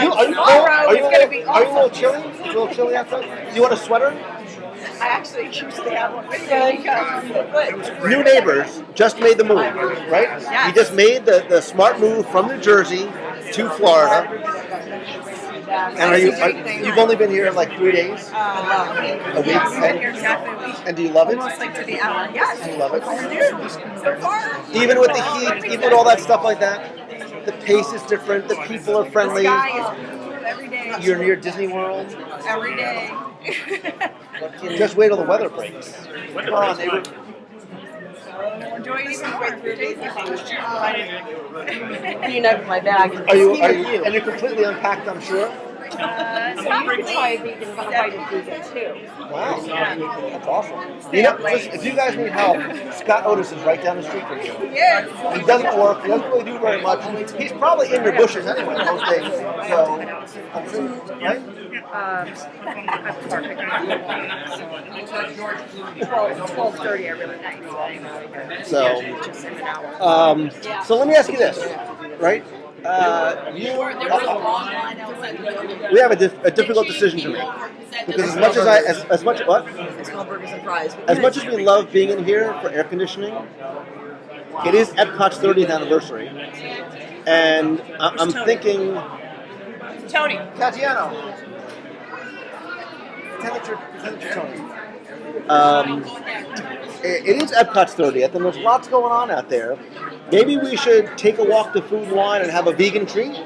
you a little chilly? A little chilly outside? Do you want a sweater? I actually choose to have one with you because New neighbors just made the move, right? Yes. You just made the smart move from New Jersey to Florida. And you've only been here like 3 days? A week? And do you love it? almost like to the hour. Yes. Do you love it? I do. So far. Even with the heat, even with all that stuff like that, the pace is different, the people are friendly. The sky is blue every day. You're near Disney World. Every day. Just wait till the weather breaks. Come on, neighbor. Enjoy it even more. And you know my bag. Are you, and you're completely unpacked, I'm sure? So you can try vegan, but I do vegan too. Wow, that's awesome. You know, listen, if you guys need help, Scott Otis is right down the street from you. Yes. He doesn't work, he doesn't really do very much. He's probably in your bushes anyway most days. So, I'm sure, right? 12:30, I really nice. So let me ask you this, right? We have a difficult decision to make because as much Small burgers and fries. as much as we love being in here for air conditioning, it is Epcot's 30th anniversary, and I'm thinking. Tony. Catiano. Tony. It is Epcot's 30th, and there's lots going on out there. Maybe we should take a walk to Food and Wine and have a vegan treat.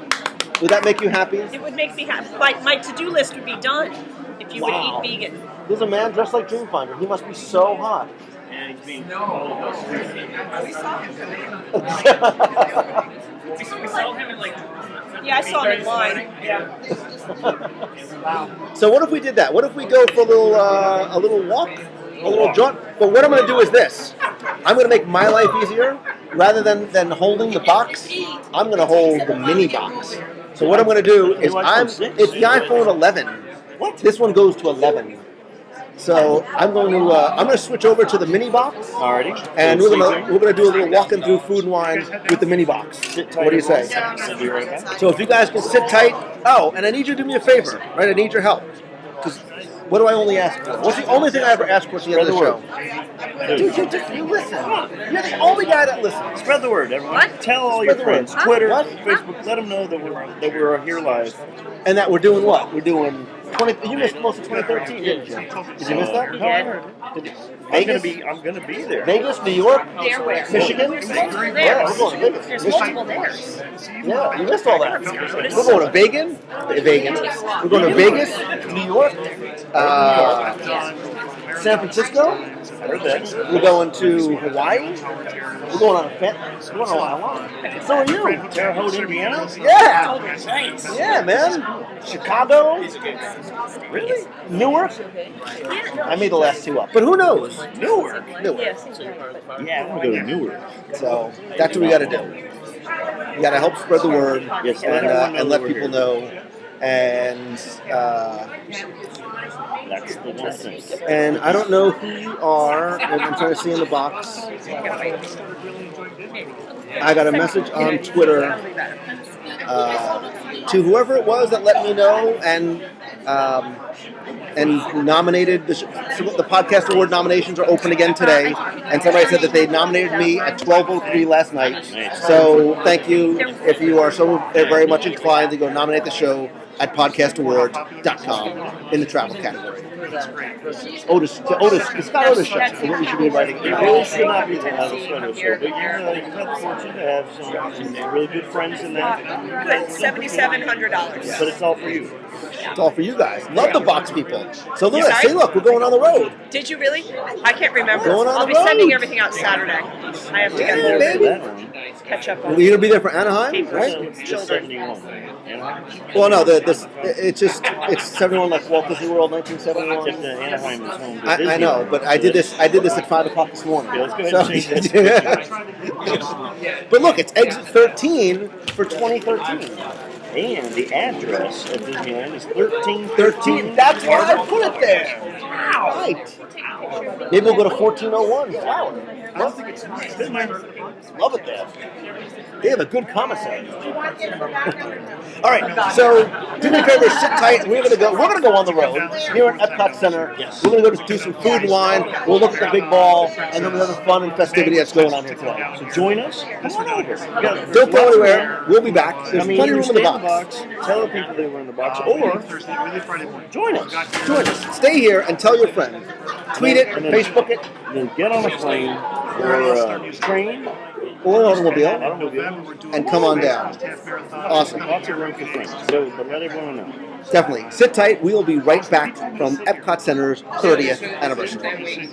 Would that make you happy? It would make me happy. My to-do list would be done if you would eat vegan. There's a man dressed like Dreamfinder. He must be so hot. And he's being followed by We saw him. We saw him in like. Yeah, I saw him in line. So what if we did that? What if we go for a little walk, a little jaunt? But what I'm going to do is this. I'm going to make my life easier. Rather than holding the box, I'm going to hold the mini box. So what I'm going to do is it's the iPhone 11. What? This one goes to 11. So I'm going to switch over to the mini box. Alrighty. And we're gonna do a little walking through Food and Wine with the mini box. What do you say? So if you guys can sit tight. Oh, and I need you to do me a favor, right? I need your help. Because what do I only ask for? What's the only thing I ever ask for at the end of the show? Dude, you listen. You're the only guy that listens. Spread the word, everyone. What? Tell all your friends. Twitter, Facebook. Let them know that we're here live. And that we're doing what? We're doing 20. You missed most of 2013, didn't you? Did you miss that? I'm gonna be there. Vegas, New York, There where? Michigan. Yeah, we're going to Vegas. There's multiple theirs. Yeah, you missed all that. We're going to Vegas. We're going to Vegas, New York, San Francisco. We're going to Hawaii. We're going on a Aulani. So are you? Terre Haute, Indiana? Yeah. Yeah, man. Chicago. Really? Newark. I made the last two up, but who knows? Newark. Yeah, I'm gonna go to Newark. So that's what we got to do. We got to help spread the word Yes, and let people know. And that's the one thing. and I don't know who you are. I'm trying to see in the box. I got a message on Twitter to whoever it was that let me know and nominated the podcast award nominations are open again today. And somebody said that they nominated me at 12:03 last night. So thank you if you are so very much inclined to go nominate the show at podcastawards.com in the travel category. Otis, Scott Otis show is what we should be writing. It really should not be the Scott Otis show, but you've had the fortune to have some really good friends in that. Good, $7,700. But it's all for you. It's all for you guys. Love the box people. So look, say, look, we're going on the road. Did you really? I can't remember. Going on I'll the be sending road. everything out Saturday. I have to get Yeah, there. baby. Catch up on We're going to be there for Anaheim, right? Just 71. Well, no, it's 71 like Walt Disney World, 1971. Except that Anaheim is home to I Disney know, World. but I did this at 5:00 this morning. Yeah, let's go ahead and change that. But look, it's exit 13 for 2013. And the address at Disneyland is 1313. 13. That's why I put it there. Right. Maybe we'll go to 1401 Flower. I don't think it's nice. Love it there. They have a good commissary. All right, so do me a favor, sit tight. We're gonna go on the road here at Epcot Center. We're gonna go to do some food and wine. We'll look at the big ball, and then we'll have the fun and festivity that's going on here today. So join us. Come on over. Don't go anywhere. We'll be back. There's plenty of room in the box. Tell the people they were in the box, or join us. Join us. Stay here and tell your friends. Tweet it, Facebook it, Then get on a plane or a train or an automobile, and come on down. Awesome. Lots of room for friends. So, but let everyone know. Definitely. Sit tight. We will be right back from Epcot Center's 30th anniversary.